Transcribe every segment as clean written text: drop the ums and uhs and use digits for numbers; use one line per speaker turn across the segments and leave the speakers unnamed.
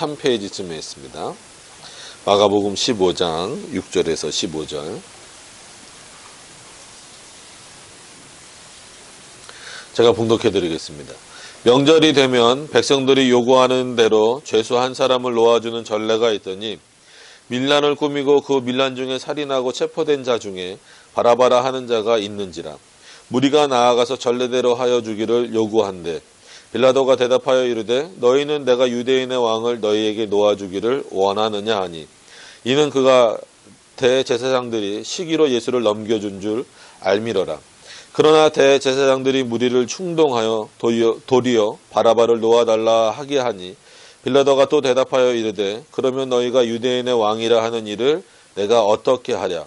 3페이지쯤에 있습니다. 마가복음 15장 6절에서 15절. 제가 봉독해 드리겠습니다. 명절이 되면 백성들이 요구하는 대로 죄수 한 사람을 놓아주는 전례가 있더니 밀란을 꾸미고 그 밀란 중에 살인하고 체포된 자 중에 바라바라 하는 자가 있는지라. 무리가 나아가서 전례대로 하여 주기를 요구한대 빌라도가 대답하여 이르되 너희는 내가 유대인의 왕을 너희에게 놓아주기를 원하느냐 하니 이는 그가 대제사장들이 시기로 예수를 넘겨준 줄 알미러라. 그러나 대제사장들이 무리를 충동하여 도리어 바라바를 놓아달라 하게 하니 빌라도가 또 대답하여 이르되 그러면 너희가 유대인의 왕이라 하는 일을 내가 어떻게 하랴.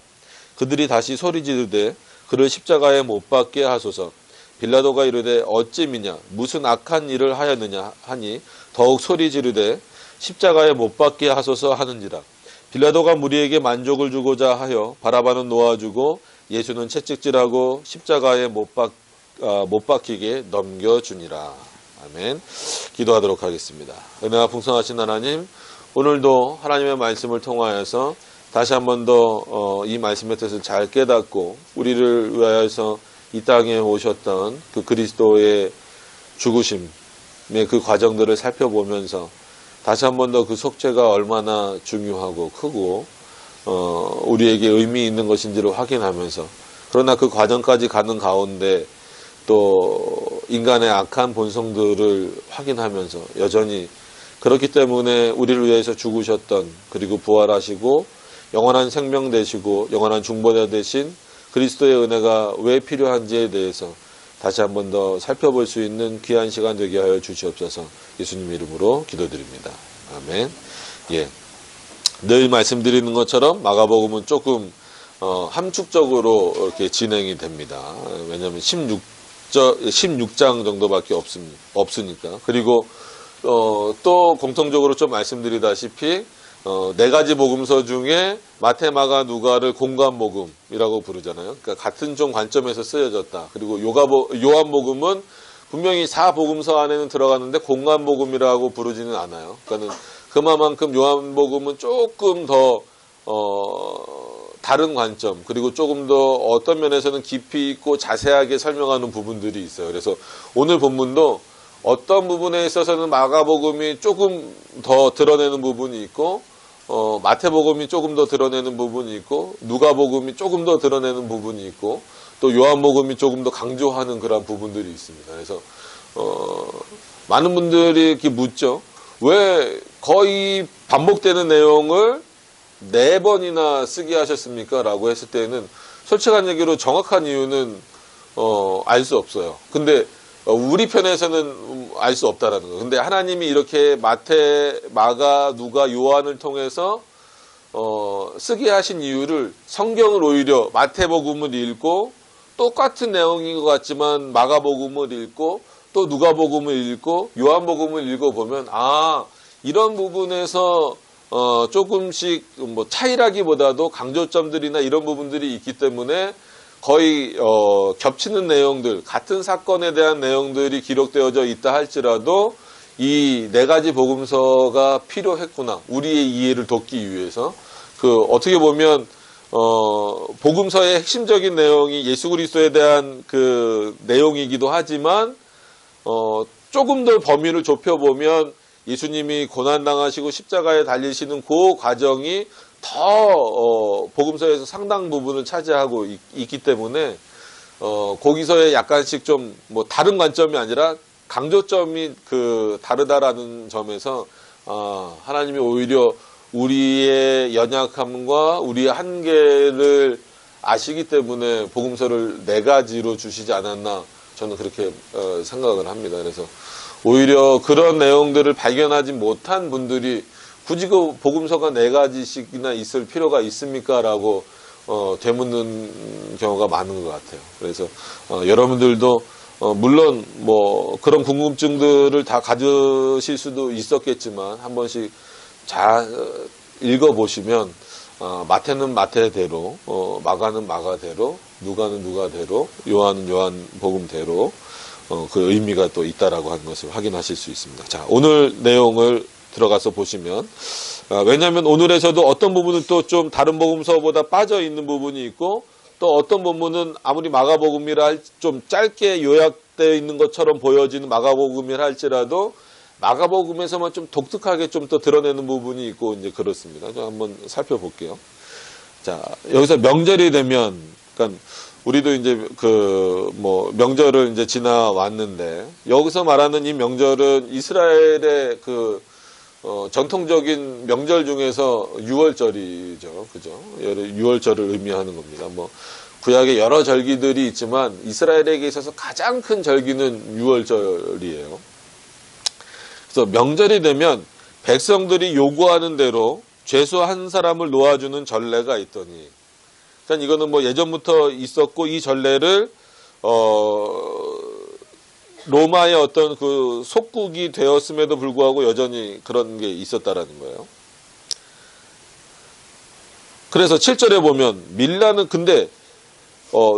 그들이 다시 소리 지르되 그를 십자가에 못 박게 하소서. 빌라도가 이르되 어찌미냐 무슨 악한 일을 하였느냐 하니 더욱 소리 지르되 십자가에 못 박게 하소서 하는지라. 빌라도가 무리에게 만족을 주고자 하여 바라바는 놓아주고 예수는 채찍질하고 십자가에 못 박히게 넘겨주니라. 아멘. 기도하도록 하겠습니다. 은혜가 풍성하신 하나님, 오늘도 하나님의 말씀을 통하여서 다시 한 번 더 이 말씀의 뜻을 잘 깨닫고 우리를 위하여서 이 땅에 오셨던 그 그리스도의 죽으심의 그 과정들을 살펴보면서 다시 한 번 더 그 속죄가 얼마나 중요하고 크고 우리에게 의미 있는 것인지를 확인하면서, 그러나 그 과정까지 가는 가운데 또 인간의 악한 본성들을 확인하면서 여전히 그렇기 때문에 우리를 위해서 죽으셨던, 그리고 부활하시고 영원한 생명 되시고 영원한 중보자 되신 그리스도의 은혜가 왜 필요한지에 대해서 다시 한 번 더 살펴볼 수 있는 귀한 시간 되게 하여 주시옵소서. 예수님 이름으로 기도드립니다. 아멘. 예. 늘 말씀드리는 것처럼 마가복음은 조금 함축적으로 이렇게 진행이 됩니다. 왜냐하면 16장 정도밖에 없으니까. 그리고 또 공통적으로 좀 말씀드리다시피 네 가지 복음서 중에 마태, 마가, 누가를 공관복음이라고 부르잖아요. 그러니까 같은 종 관점에서 쓰여졌다. 그리고 요한복음은 분명히 4복음서 안에는 들어가는데 공관복음이라고 부르지는 않아요. 그러니까 그만큼 요한복음은 조금 더 다른 관점, 그리고 조금 더 어떤 면에서는 깊이 있고 자세하게 설명하는 부분들이 있어요. 그래서 오늘 본문도 어떤 부분에 있어서는 마가복음이 조금 더 드러내는 부분이 있고 마태복음이 조금 더 드러내는 부분이 있고 누가복음이 조금 더 드러내는 부분이 있고 또 요한복음이 조금 더 강조하는 그런 부분들이 있습니다. 그래서 많은 분들이 이렇게 묻죠. 왜 거의 반복되는 내용을 4번이나 쓰게 하셨습니까? 라고 했을 때는 솔직한 얘기로 정확한 이유는 알 수 없어요. 근데 우리 편에서는 알 수 없다라는 거예요. 근데 하나님이 이렇게 마태, 마가, 누가, 요한을 통해서 쓰게 하신 이유를 성경을 오히려 마태복음을 읽고 똑같은 내용인 것 같지만 마가복음을 읽고 또 누가복음을 읽고 요한복음을 읽어보면 이런 부분에서 조금씩 뭐 차이라기보다도 강조점들이나 이런 부분들이 있기 때문에 거의 겹치는 내용들, 같은 사건에 대한 내용들이 기록되어져 있다 할지라도 이 4가지 복음서가 필요했구나, 우리의 이해를 돕기 위해서. 어떻게 보면 복음서의 핵심적인 내용이 예수 그리스도에 대한 그 내용이기도 하지만 조금 더 범위를 좁혀보면 예수님이 고난당하시고 십자가에 달리시는 그 과정이 더 복음서에서 상당 부분을 차지하고 있기 때문에 거기서의 약간씩 좀 뭐 다른 관점이 아니라 강조점이 다르다라는 점에서 하나님이 오히려 우리의 연약함과 우리의 한계를 아시기 때문에 복음서를 4가지로 주시지 않았나, 저는 그렇게 생각을 합니다. 그래서 오히려 그런 내용들을 발견하지 못한 분들이 굳이 그 복음서가 4가지씩이나 있을 필요가 있습니까? 라고 되묻는 경우가 많은 것 같아요. 그래서 여러분들도 물론 뭐 그런 궁금증들을 다 가지실 수도 있었겠지만 한 번씩 잘 읽어보시면 마태는 마태대로, 마가는 마가대로, 누가는 누가대로, 요한은 요한복음대로 그 의미가 또 있다라고 하는 것을 확인하실 수 있습니다. 자, 오늘 내용을 들어가서 보시면 왜냐하면 오늘에서도 어떤 부분은 또 좀 다른 복음서보다 빠져 있는 부분이 있고 또 어떤 부분은 아무리 마가복음이라 좀 짧게 요약되어 있는 것처럼 보여지는 마가복음이라 할지라도 마가복음에서만 좀 독특하게 좀 더 드러내는 부분이 있고 이제 그렇습니다. 좀 한번 살펴볼게요. 자, 여기서 명절이 되면, 그러니까 우리도 이제 명절을 이제 지나왔는데 여기서 말하는 이 명절은 이스라엘의 전통적인 명절 중에서 유월절이죠. 그죠? 유월절을 의미하는 겁니다. 구약에 여러 절기들이 있지만 이스라엘에게 있어서 가장 큰 절기는 유월절이에요. 그래서 명절이 되면 백성들이 요구하는 대로 죄수 한 사람을 놓아주는 전례가 있더니, 그러니까 이거는 예전부터 있었고 이 전례를 로마의 어떤 속국이 되었음에도 불구하고 여전히 그런 게 있었다라는 거예요. 그래서 7절에 보면 밀라는 근데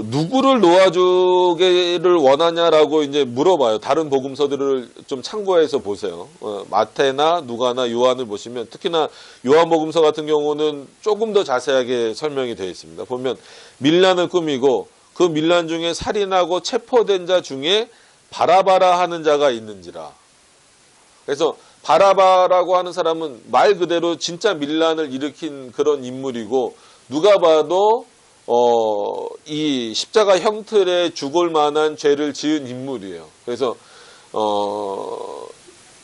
누구를 놓아주기를 원하냐라고 이제 물어봐요. 다른 복음서들을 좀 참고해서 보세요. 마태나 누가나 요한을 보시면 특히나 요한복음서 같은 경우는 조금 더 자세하게 설명이 되어 있습니다. 보면 밀란을 꾸미고 그 밀란 중에 살인하고 체포된 자 중에 바라바라 하는 자가 있는지라. 그래서 바라바라고 하는 사람은 말 그대로 진짜 밀란을 일으킨 그런 인물이고 누가 봐도 이 십자가 형틀에 죽을 만한 죄를 지은 인물이에요. 그래서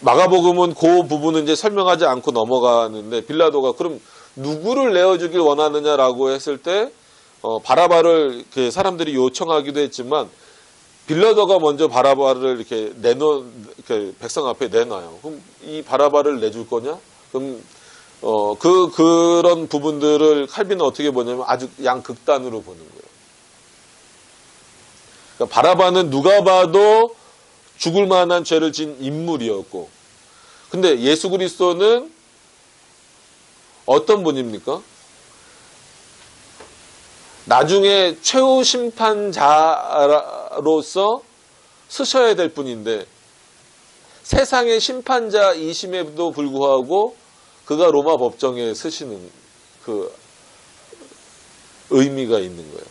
마가복음은 그 부분은 이제 설명하지 않고 넘어가는데 빌라도가 그럼 누구를 내어주길 원하느냐라고 했을 때 바라바를 사람들이 요청하기도 했지만 빌라도가 먼저 바라바를 이렇게 백성 앞에 내놔요. 그럼 이 바라바를 내줄 거냐? 그럼 그런 부분들을 칼빈은 어떻게 보냐면 아주 양극단으로 보는 거예요. 그러니까 바라바는 누가 봐도 죽을 만한 죄를 지은 인물이었고, 근데 예수 그리스도는 어떤 분입니까? 나중에 최후 심판자로서 쓰셔야 될 분인데 세상의 심판자이심에도 불구하고 그가 로마 법정에 쓰시는 그 의미가 있는 거예요.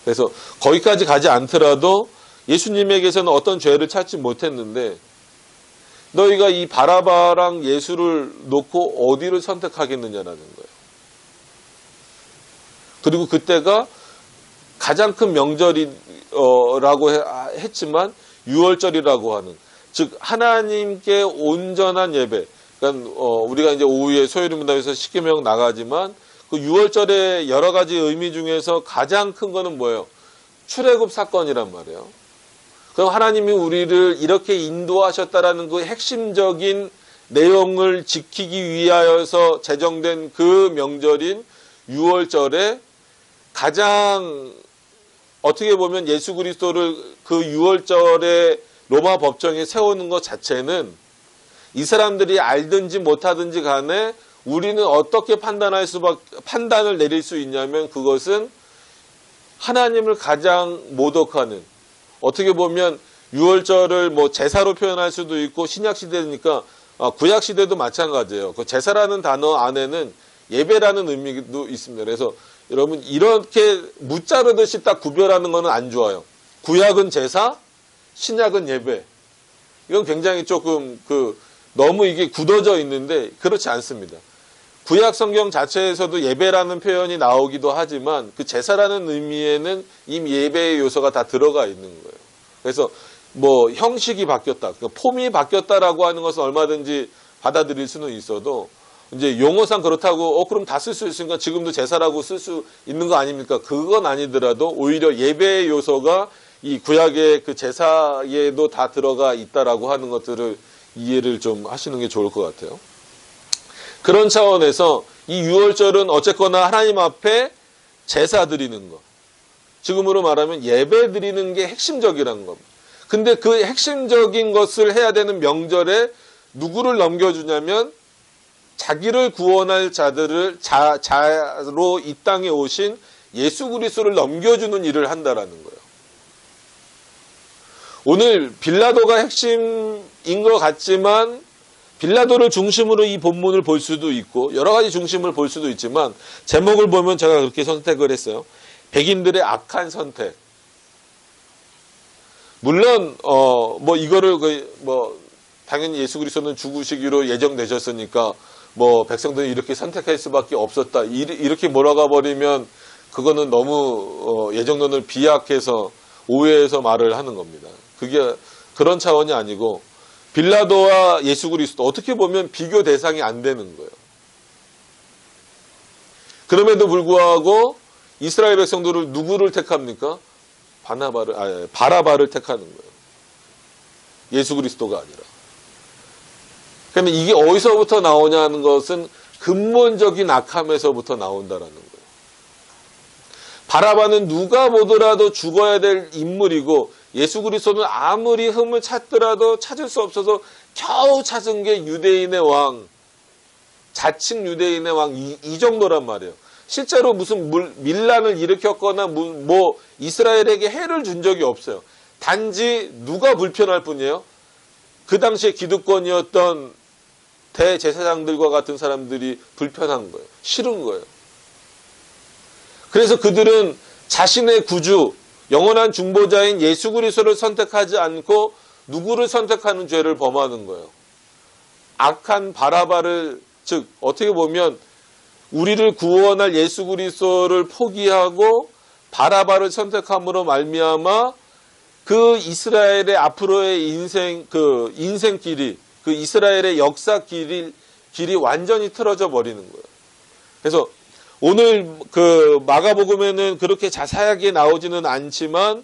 그래서 거기까지 가지 않더라도 예수님에게서는 어떤 죄를 찾지 못했는데 너희가 이 바라바랑 예수를 놓고 어디를 선택하겠느냐라는 거예요. 그리고 그때가 가장 큰 명절이라고 했지만 유월절이라고 하는, 즉 하나님께 온전한 예배. 그러니까 우리가 이제 오후에 소요리 문답에서 십계명 나가지만 그 유월절의 여러 가지 의미 중에서 가장 큰 거는 뭐예요? 출애굽 사건이란 말이에요. 그럼 하나님이 우리를 이렇게 인도하셨다라는 그 핵심적인 내용을 지키기 위하여서 제정된 그 명절인 유월절에 가장 어떻게 보면 예수 그리스도를 그 유월절에 로마 법정에 세우는 것 자체는 이 사람들이 알든지 못하든지 간에 우리는 어떻게 판단을 내릴 수 있냐면 그것은 하나님을 가장 모독하는, 어떻게 보면 유월절을 제사로 표현할 수도 있고 신약시대니까 구약시대도 마찬가지예요. 그 제사라는 단어 안에는 예배라는 의미도 있습니다. 그래서 여러분 이렇게 무자르듯이 딱 구별하는 것은 안 좋아요. 구약은 제사, 신약은 예배. 이건 굉장히 조금 너무 이게 굳어져 있는데 그렇지 않습니다. 구약 성경 자체에서도 예배라는 표현이 나오기도 하지만 그 제사라는 의미에는 이미 예배의 요소가 다 들어가 있는 거예요. 그래서 형식이 바뀌었다, 그러니까 폼이 바뀌었다라고 하는 것은 얼마든지 받아들일 수는 있어도 이제 용어상 그렇다고 그럼 다 쓸 수 있으니까 지금도 제사라고 쓸 수 있는 거 아닙니까? 그건 아니더라도 오히려 예배의 요소가 이 구약의 그 제사에도 다 들어가 있다라고 하는 것들을 이해를 좀 하시는 게 좋을 것 같아요. 그런 차원에서 이 유월절은 어쨌거나 하나님 앞에 제사 드리는 것, 지금으로 말하면 예배 드리는 게 핵심적이라는 겁니다. 근데 그 핵심적인 것을 해야 되는 명절에 누구를 넘겨주냐면 자기를 구원할 자들을 자로 이 땅에 오신 예수 그리스도를 넘겨주는 일을 한다라는 거예요. 오늘 빌라도가 핵심인 것 같지만 빌라도를 중심으로 이 본문을 볼 수도 있고 여러 가지 중심을 볼 수도 있지만 제목을 보면 제가 그렇게 선택을 했어요. 백인들의 악한 선택. 물론 뭐 이거를 당연히 예수 그리스도는 죽으시기로 예정되셨으니까 뭐 백성들이 이렇게 선택할 수밖에 없었다. 이렇게 몰아가 버리면 그거는 너무 예정론을 비약해서 오해해서 말을 하는 겁니다. 그게 그런 차원이 아니고 빌라도와 예수 그리스도 어떻게 보면 비교 대상이 안 되는 거예요. 그럼에도 불구하고 이스라엘 백성들을 누구를 택합니까? 바라바를 택하는 거예요. 예수 그리스도가 아니라. 그런데 이게 어디서부터 나오냐는 것은 근본적인 악함에서부터 나온다라는 거예요. 바라바는 누가 보더라도 죽어야 될 인물이고 예수 그리스도는 아무리 흠을 찾더라도 찾을 수 없어서 겨우 찾은 게 유대인의 왕, 자칭 유대인의 왕 이 정도란 말이에요. 실제로 무슨 밀란을 일으켰거나 뭐 이스라엘에게 해를 준 적이 없어요. 단지 누가 불편할 뿐이에요. 그 당시에 기득권이었던 대제사장들과 같은 사람들이 불편한 거예요. 싫은 거예요. 그래서 그들은 자신의 구주, 영원한 중보자인 예수 그리스도를 선택하지 않고 누구를 선택하는 죄를 범하는 거예요. 악한 바라바를, 즉 어떻게 보면 우리를 구원할 예수 그리스도를 포기하고 바라바를 선택함으로 말미암아 그 이스라엘의 앞으로의 인생길이, 그 이스라엘의 역사 길이 완전히 틀어져 버리는 거예요. 그래서 오늘 그 마가복음에는 그렇게 자세하게 나오지는 않지만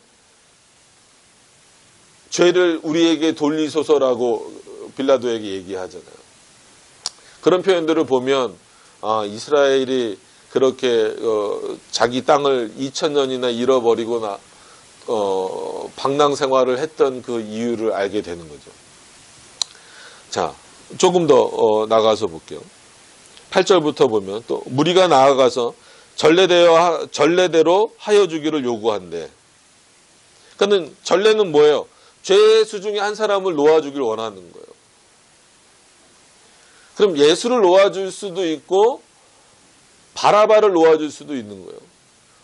죄를 우리에게 돌리소서라고 빌라도에게 얘기하잖아요. 그런 표현들을 보면 이스라엘이 그렇게 자기 땅을 2000년이나 잃어버리거나 방랑 생활을 했던 그 이유를 알게 되는 거죠. 자, 조금 더 나가서 볼게요. 8절부터 보면 또 무리가 나아가서 전례대로 하여 주기를 요구한대. 그러니까 전례는 뭐예요? 죄수 중에 한 사람을 놓아주길 원하는 거예요. 그럼 예수를 놓아줄 수도 있고 바라바를 놓아줄 수도 있는 거예요.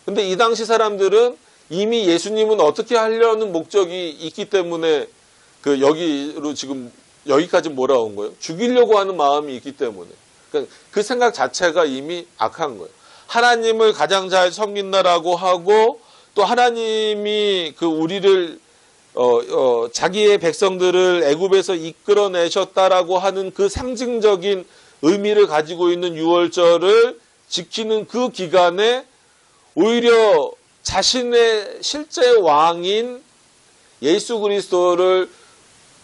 근데 이 당시 사람들은 이미 예수님은 어떻게 하려는 목적이 있기 때문에 여기까지 몰아온 거예요. 죽이려고 하는 마음이 있기 때문에. 그러니까 그 생각 자체가 이미 악한 거예요. 하나님을 가장 잘 섬긴다라고 하고 또 하나님이 우리를 자기의 백성들을 애굽에서 이끌어내셨다라고 하는 그 상징적인 의미를 가지고 있는 유월절을 지키는 그 기간에 오히려 자신의 실제 왕인 예수 그리스도를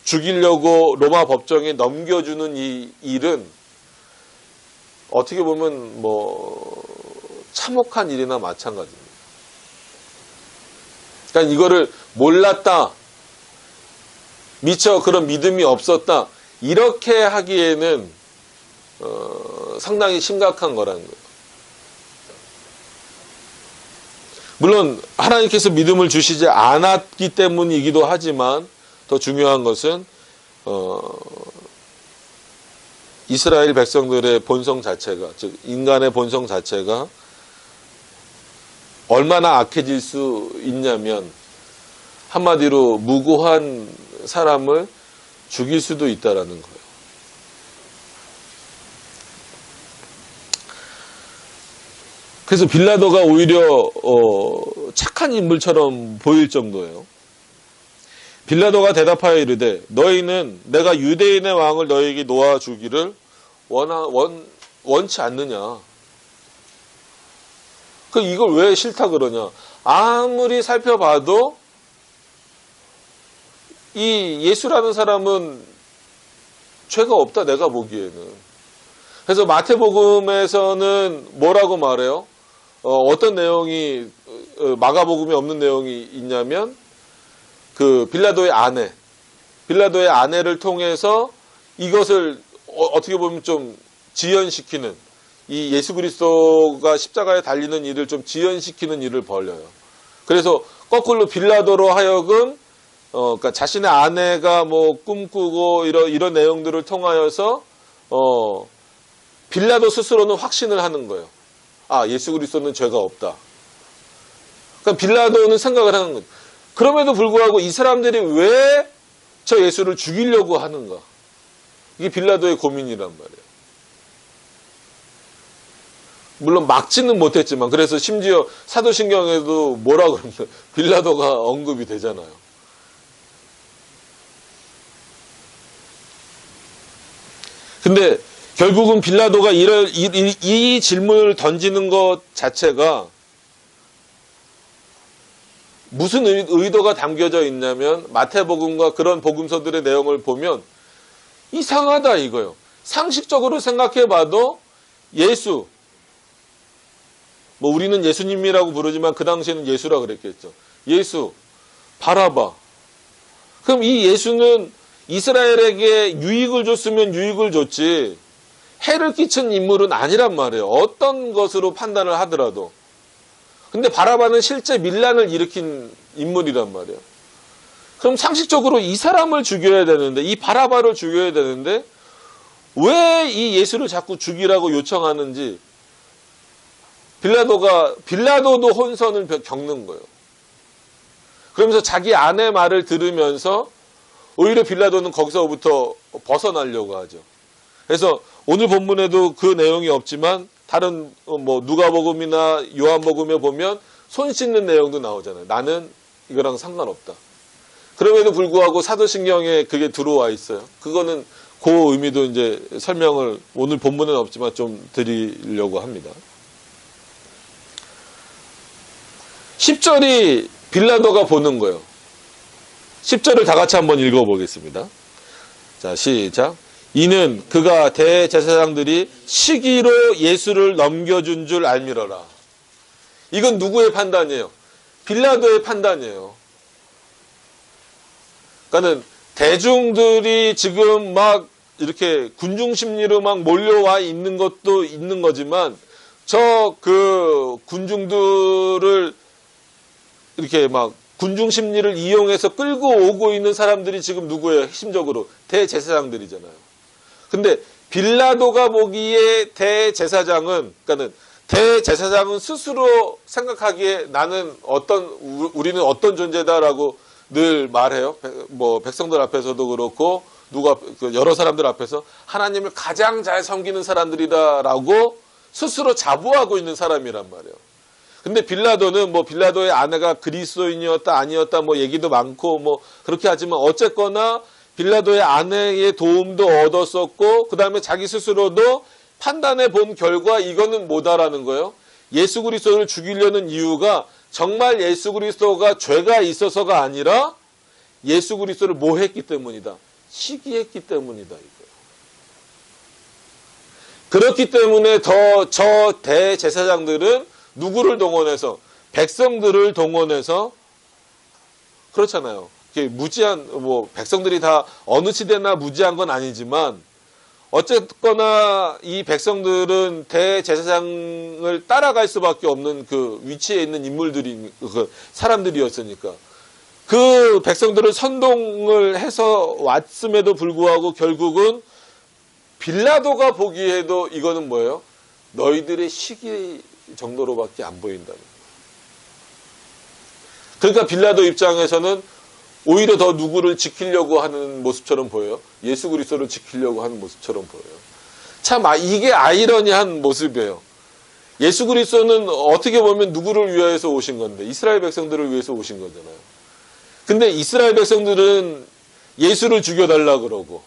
죽이려고 로마 법정에 넘겨주는 이 일은 어떻게 보면 참혹한 일이나 마찬가지입니다. 그러니까 이거를 몰랐다, 미처 그런 믿음이 없었다, 이렇게 하기에는 상당히 심각한 거라는 거예요. 물론 하나님께서 믿음을 주시지 않았기 때문이기도 하지만 더 중요한 것은 이스라엘 백성들의 본성 자체가, 즉 인간의 본성 자체가 얼마나 악해질 수 있냐면 한마디로 무고한 사람을 죽일 수도 있다라는 거예요. 그래서 빌라도가 오히려 착한 인물처럼 보일 정도예요. 빌라도가 대답하여 이르되 너희는 내가 유대인의 왕을 너희에게 놓아주기를 원치 않느냐. 이걸 왜 싫다 그러냐. 아무리 살펴봐도 이 예수라는 사람은 죄가 없다, 내가 보기에는. 그래서 마태복음에서는 뭐라고 말해요? 어떤 내용이 마가복음에 없는 내용이 있냐면 빌라도의 아내를 통해서 이것을 어떻게 보면 좀 지연시키는, 이 예수 그리스도가 십자가에 달리는 일을 좀 지연시키는 일을 벌여요. 그래서 거꾸로 빌라도로 하여금 그러니까 자신의 아내가 뭐 꿈꾸고 이런 내용들을 통하여서 빌라도 스스로는 확신을 하는 거예요. 아, 예수 그리스도는 죄가 없다. 그러니까 빌라도는 생각을 하는 거예요. 그럼에도 불구하고 이 사람들이 왜 저 예수를 죽이려고 하는가? 이게 빌라도의 고민이란 말이에요. 물론 막지는 못했지만, 그래서 심지어 사도신경에도 뭐라 그럽니까? 빌라도가 언급이 되잖아요. 근데 결국은 빌라도가 이 질문을 던지는 것 자체가 무슨 의도가 담겨져 있냐면, 마태복음과 그런 복음서들의 내용을 보면 이상하다 이거요. 상식적으로 생각해 봐도 예수, 뭐 우리는 예수님이라고 부르지만 그 당시에는 예수라 그랬겠죠. 예수, 바라바. 그럼 이 예수는 이스라엘에게 유익을 줬으면 유익을 줬지 해를 끼친 인물은 아니란 말이에요. 어떤 것으로 판단을 하더라도. 근데 바라바는 실제 밀란을 일으킨 인물이란 말이에요. 그럼 상식적으로 이 사람을 죽여야 되는데, 이 바라바를 죽여야 되는데 왜 이 예수를 자꾸 죽이라고 요청하는지 빌라도도 혼선을 겪는 거예요. 그러면서 자기 아내 말을 들으면서 오히려 빌라도는 거기서부터 벗어나려고 하죠. 그래서 오늘 본문에도 그 내용이 없지만 다른 뭐 누가복음이나 요한복음에 보면 손 씻는 내용도 나오잖아요. 나는 이거랑 상관없다. 그럼에도 불구하고 사도신경에 그게 들어와 있어요. 그거는 그 의미도 이제 설명을 오늘 본문은 없지만 좀 드리려고 합니다. 10절이 빌라도가 보는 거예요. 10절을 다 같이 한번 읽어보겠습니다. 자, 시작. 이는 그가 대제사장들이 시기로 예수를 넘겨준 줄 알미러라. 이건 누구의 판단이에요? 빌라도의 판단이에요. 그러니까 대중들이 지금 막 이렇게 군중 심리로 막 몰려와 있는 것도 있는 거지만 저 그 군중들을 이렇게 막 군중 심리를 이용해서 끌고 오고 있는 사람들이 지금 누구예요? 핵심적으로 대제사장들이잖아요. 근데 빌라도가 보기에 대제사장은, 그러니까는 대제사장은 스스로 생각하기에 우리는 어떤 존재다라고 늘 말해요. 뭐 백성들 앞에서도 그렇고 여러 사람들 앞에서 하나님을 가장 잘 섬기는 사람들이다라고 스스로 자부하고 있는 사람이란 말이에요. 근데 빌라도는 뭐 빌라도의 아내가 그리스도인이었다 아니었다 뭐 얘기도 많고 뭐 그렇게 하지만 어쨌거나 빌라도의 아내의 도움도 얻었었고 그 다음에 자기 스스로도 판단해 본 결과 이거는 뭐다라는 거예요. 예수 그리스도를 죽이려는 이유가 정말 예수 그리스도가 죄가 있어서가 아니라 예수 그리스도를 뭐 했기 때문이다. 시기했기 때문이다 이거예요. 그렇기 때문에 저 대제사장들은 누구를 동원해서? 백성들을 동원해서, 그렇잖아요. 무지한, 백성들이 다 어느 시대나 무지한 건 아니지만, 어쨌거나 이 백성들은 대제사장을 따라갈 수밖에 없는 그 위치에 있는 사람들이었으니까. 그 백성들을 선동을 해서 왔음에도 불구하고 결국은 빌라도가 보기에도 이거는 뭐예요? 너희들의 시기 정도로밖에 안 보인다는 거예요. 그러니까 빌라도 입장에서는 오히려 더 누구를 지키려고 하는 모습처럼 보여요. 예수 그리스도를 지키려고 하는 모습처럼 보여요. 참 이게 아이러니한 모습이에요. 예수 그리스도는 어떻게 보면 누구를 위해서 오신 건데 이스라엘 백성들을 위해서 오신 거잖아요. 근데 이스라엘 백성들은 예수를 죽여달라 그러고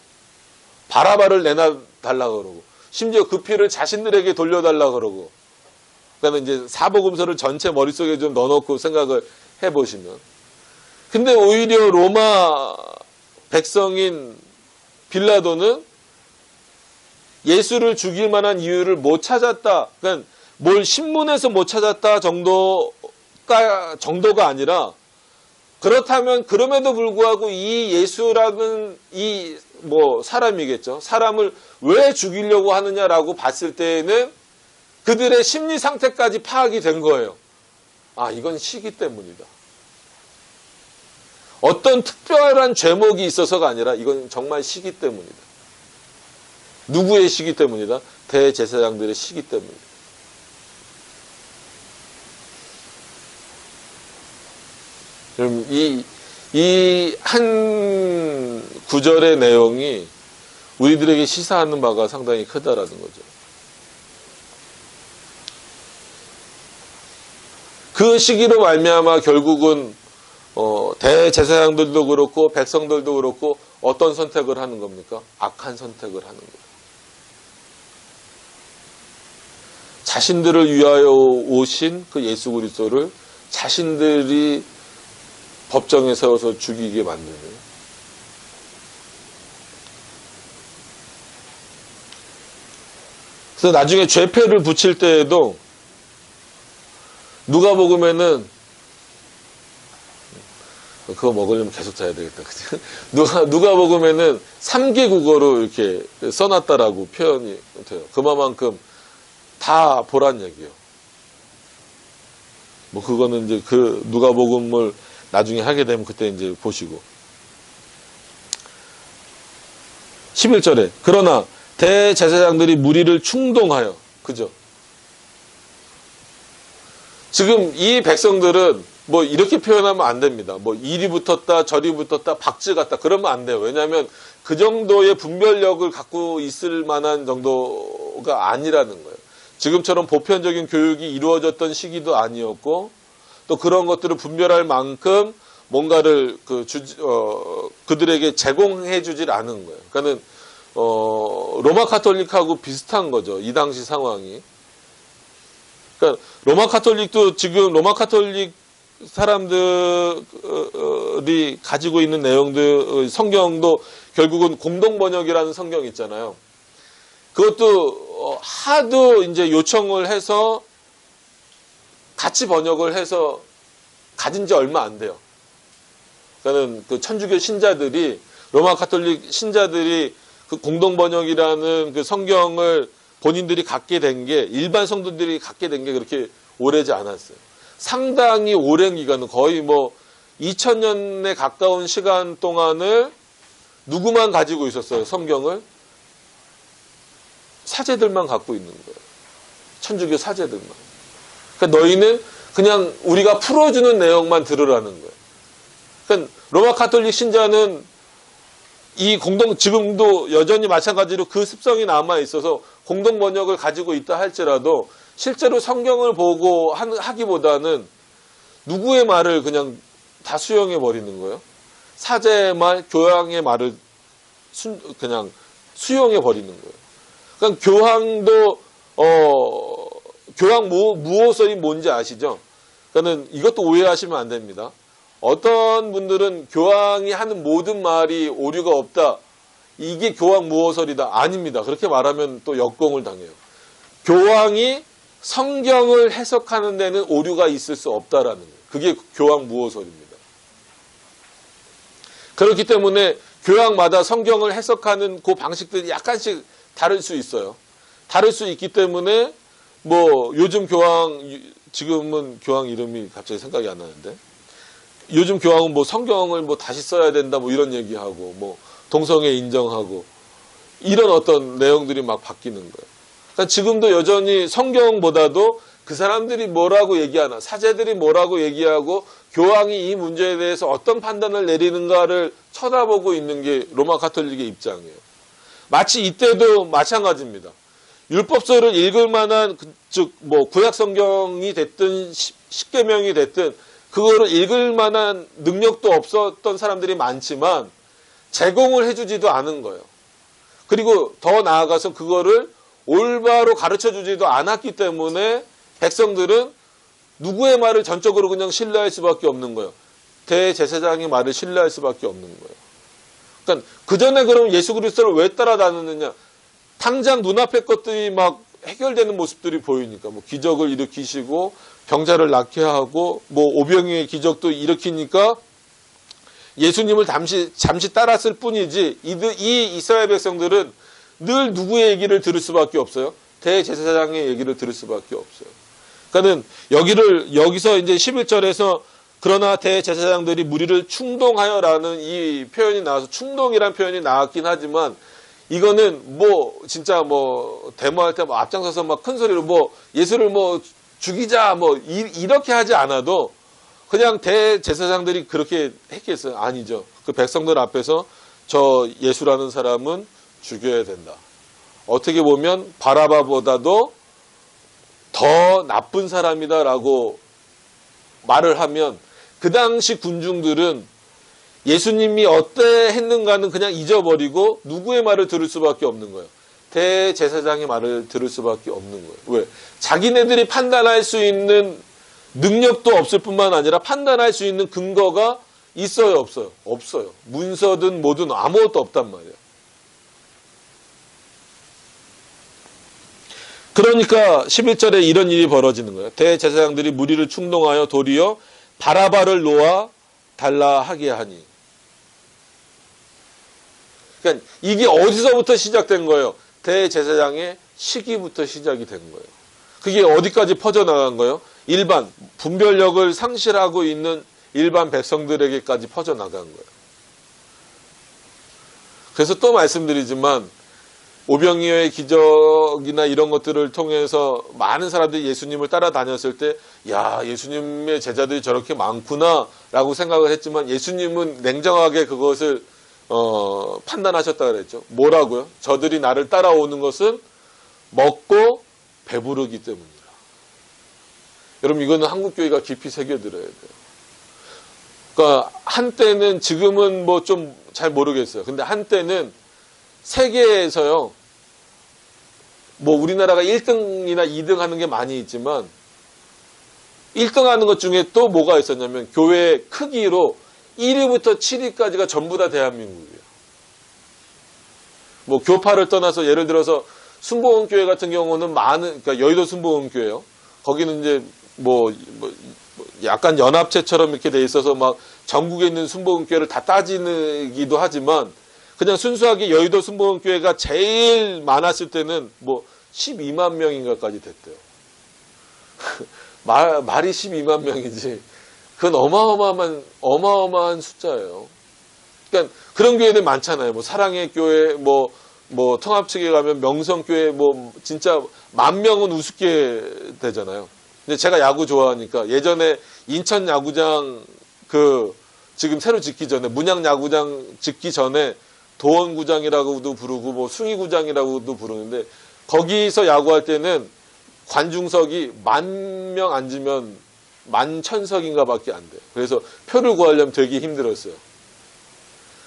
바라바를 내놔달라 그러고 심지어 그 피를 자신들에게 돌려달라 그러고 그러니까 이제 사복음서를 전체 머릿속에 좀 넣어놓고 생각을 해보시면 근데 오히려 로마 백성인 빌라도는 예수를 죽일 만한 이유를 못 찾았다. 그러니까 뭘 신문에서 못 찾았다 정도가 아니라 그렇다면 그럼에도 불구하고 이 예수라는 사람이겠죠. 사람을 왜 죽이려고 하느냐라고 봤을 때에는 그들의 심리 상태까지 파악이 된 거예요. 아, 이건 시기 때문이다. 어떤 특별한 죄목이 있어서가 아니라 이건 정말 시기 때문이다. 누구의 시기 때문이다? 대제사장들의 시기 때문이다. 그럼 이 한 구절의 내용이 우리들에게 시사하는 바가 상당히 크다라는 거죠. 그 시기로 말미암아 결국은 대제사장들도 그렇고 백성들도 그렇고 어떤 선택을 하는 겁니까? 악한 선택을 하는 거예요. 자신들을 위하여 오신 그 예수 그리스도를 자신들이 법정에 세워서 죽이게 만드는. 그래서 나중에 죄패를 붙일 때에도 누가복음에는 그거 먹으려면 계속 자야 되겠다. 그치? 누가복음에는 3개 국어로 이렇게 써놨다라고 표현이 돼요. 그만큼 다 보란 얘기예요. 뭐 그거는 이제 그 누가복음을 나중에 하게 되면 그때 이제 보시고. 11절에 그러나 대제사장들이 무리를 충동하여, 그죠? 지금 이 백성들은 뭐 이렇게 표현하면 안 됩니다. 뭐 이리 붙었다 저리 붙었다 박쥐 같다 그러면 안 돼요. 왜냐하면 그 정도의 분별력을 갖고 있을 만한 정도가 아니라는 거예요. 지금처럼 보편적인 교육이 이루어졌던 시기도 아니었고 또 그런 것들을 분별할 만큼 뭔가를 그들에게 제공해 주질 않은 거예요. 그러니까는 로마 카톨릭하고 비슷한 거죠. 이 당시 상황이. 그러니까 로마 카톨릭도 지금 로마 카톨릭 사람들이 가지고 있는 내용들 성경도 결국은 공동 번역이라는 성경 있잖아요. 그것도 하도 이제 요청을 해서 같이 번역을 해서 가진 지 얼마 안 돼요. 그러니까는 그 천주교 신자들이 로마 카톨릭 신자들이 그 공동 번역이라는 그 성경을 본인들이 갖게 된 게 일반 성도들이 갖게 된 게 그렇게 오래지 않았어요. 상당히 오랜 기간은 거의 뭐 2000년에 가까운 시간 동안을 누구만 가지고 있었어요? 성경을? 사제들만 갖고 있는 거예요. 천주교 사제들만. 그러니까 너희는 그냥 우리가 풀어주는 내용만 들으라는 거예요. 그러니까 로마 카톨릭 신자는 지금도 여전히 마찬가지로 그 습성이 남아 있어서 공동 번역을 가지고 있다 할지라도 실제로 성경을 보고 하기보다는 누구의 말을 그냥 다 수용해 버리는 거예요. 사제의 말, 교황의 말을 그냥 수용해 버리는 거예요. 그러니까 교황도 교황 무호설이 뭔지 아시죠? 그러니까 이것도 오해하시면 안 됩니다. 어떤 분들은 교황이 하는 모든 말이 오류가 없다. 이게 교황 무호설이다. 아닙니다. 그렇게 말하면 또 역공을 당해요. 교황이 성경을 해석하는 데는 오류가 있을 수 없다라는 거예요. 그게 교황 무호설입니다. 그렇기 때문에 교황마다 성경을 해석하는 그 방식들이 약간씩 다를 수 있어요. 다를 수 있기 때문에 뭐 요즘 지금은 교황 이름이 갑자기 생각이 안 나는데 요즘 교황은 뭐 성경을 뭐 다시 써야 된다 뭐 이런 얘기하고 뭐 동성애 인정하고 이런 어떤 내용들이 막 바뀌는 거예요. 그러니까 지금도 여전히 성경보다도 그 사람들이 뭐라고 얘기하나, 사제들이 뭐라고 얘기하고 교황이 이 문제에 대해서 어떤 판단을 내리는가를 쳐다보고 있는 게 로마 카톨릭의 입장이에요. 마치 이때도 마찬가지입니다. 율법서를 읽을 만한 즉 뭐 구약 성경이 됐든 십계명이 됐든 그거를 읽을 만한 능력도 없었던 사람들이 많지만 제공을 해주지도 않은 거예요. 그리고 더 나아가서 그거를 올바로 가르쳐주지도 않았기 때문에 백성들은 누구의 말을 전적으로 그냥 신뢰할 수밖에 없는 거예요. 대제사장의 말을 신뢰할 수밖에 없는 거예요. 그러니까 그 전에 그럼 예수 그리스도를 왜 따라다녔느냐? 당장 눈앞의 것들이 막 해결되는 모습들이 보이니까 뭐 기적을 일으키시고 병자를 낫게 하고 뭐 오병이의 기적도 일으키니까 예수님을 잠시 따랐을 뿐이지 이 이스라엘 백성들은 늘 누구의 얘기를 들을 수밖에 없어요? 대제사장의 얘기를 들을 수밖에 없어요. 그러니까는 여기서 이제 11절에서 그러나 대제사장들이 무리를 충동하여라는 이 표현이 나와서 충동이란 표현이 나왔긴 하지만 이거는 뭐 진짜 뭐 데모할 때 뭐 앞장서서 막 큰 소리로 뭐 예수를 뭐 죽이자 뭐 이렇게 하지 않아도 그냥 대제사장들이 그렇게 했겠어요? 아니죠. 그 백성들 앞에서 저 예수라는 사람은 죽여야 된다. 어떻게 보면 바라바보다도 더 나쁜 사람이다라고 말을 하면 그 당시 군중들은 예수님이 어떠했는가는 그냥 잊어버리고 누구의 말을 들을 수밖에 없는 거예요. 대제사장의 말을 들을 수밖에 없는 거예요. 왜? 자기네들이 판단할 수 있는 능력도 없을 뿐만 아니라 판단할 수 있는 근거가 있어요, 없어요? 없어요. 문서든 뭐든 아무것도 없단 말이에요. 그러니까 11절에 이런 일이 벌어지는 거예요. 대제사장들이 무리를 충동하여 도리어 바라바를 놓아 달라 하게 하니. 그러니까 이게 어디서부터 시작된 거예요? 대제사장의 시기부터 시작이 된 거예요. 그게 어디까지 퍼져나간 거예요? 일반 분별력을 상실하고 있는 일반 백성들에게까지 퍼져나간 거예요. 그래서 또 말씀드리지만 오병이어의 기적이나 이런 것들을 통해서 많은 사람들이 예수님을 따라다녔을 때 야, 예수님의 제자들이 저렇게 많구나 라고 생각을 했지만 예수님은 냉정하게 그것을 판단하셨다 그랬죠. 뭐라고요? 저들이 나를 따라오는 것은 먹고 배부르기 때문이라. 여러분 이거는 한국교회가 깊이 새겨들어야 돼요. 그러니까 한때는 지금은 뭐 좀 잘 모르겠어요. 근데 한때는 세계에서요. 뭐 우리나라가 1등이나 2등 하는 게 많이 있지만 1등 하는 것 중에 또 뭐가 있었냐면 교회 크기로 1위부터 7위까지가 전부 다 대한민국이에요. 뭐 교파를 떠나서 예를 들어서 순복음교회 같은 경우는 많은 그러니까 여의도 순복음교회요. 거기는 이제 뭐 약간 연합체처럼 이렇게 돼 있어서 막 전국에 있는 순복음교회를 다 따지기도 하지만 그냥 순수하게 여의도 순복음교회가 제일 많았을 때는 뭐 12만 명인가까지 됐대요. 말이 12만 명이지. 그건 어마어마한 숫자예요. 그러니까 그런 교회들 많잖아요. 뭐 사랑의 교회, 뭐 통합 측에 가면 명성교회, 뭐 진짜 10,000명은 우습게 되잖아요. 근데 제가 야구 좋아하니까 예전에 인천 야구장 지금 새로 짓기 전에 문양 야구장 짓기 전에 도원구장이라고도 부르고 뭐 숭이구장이라고도 부르는데 거기서 야구할 때는 관중석이 10,000명 앉으면 11,000석인가 밖에 안 돼요. 그래서 표를 구하려면 되게 힘들었어요.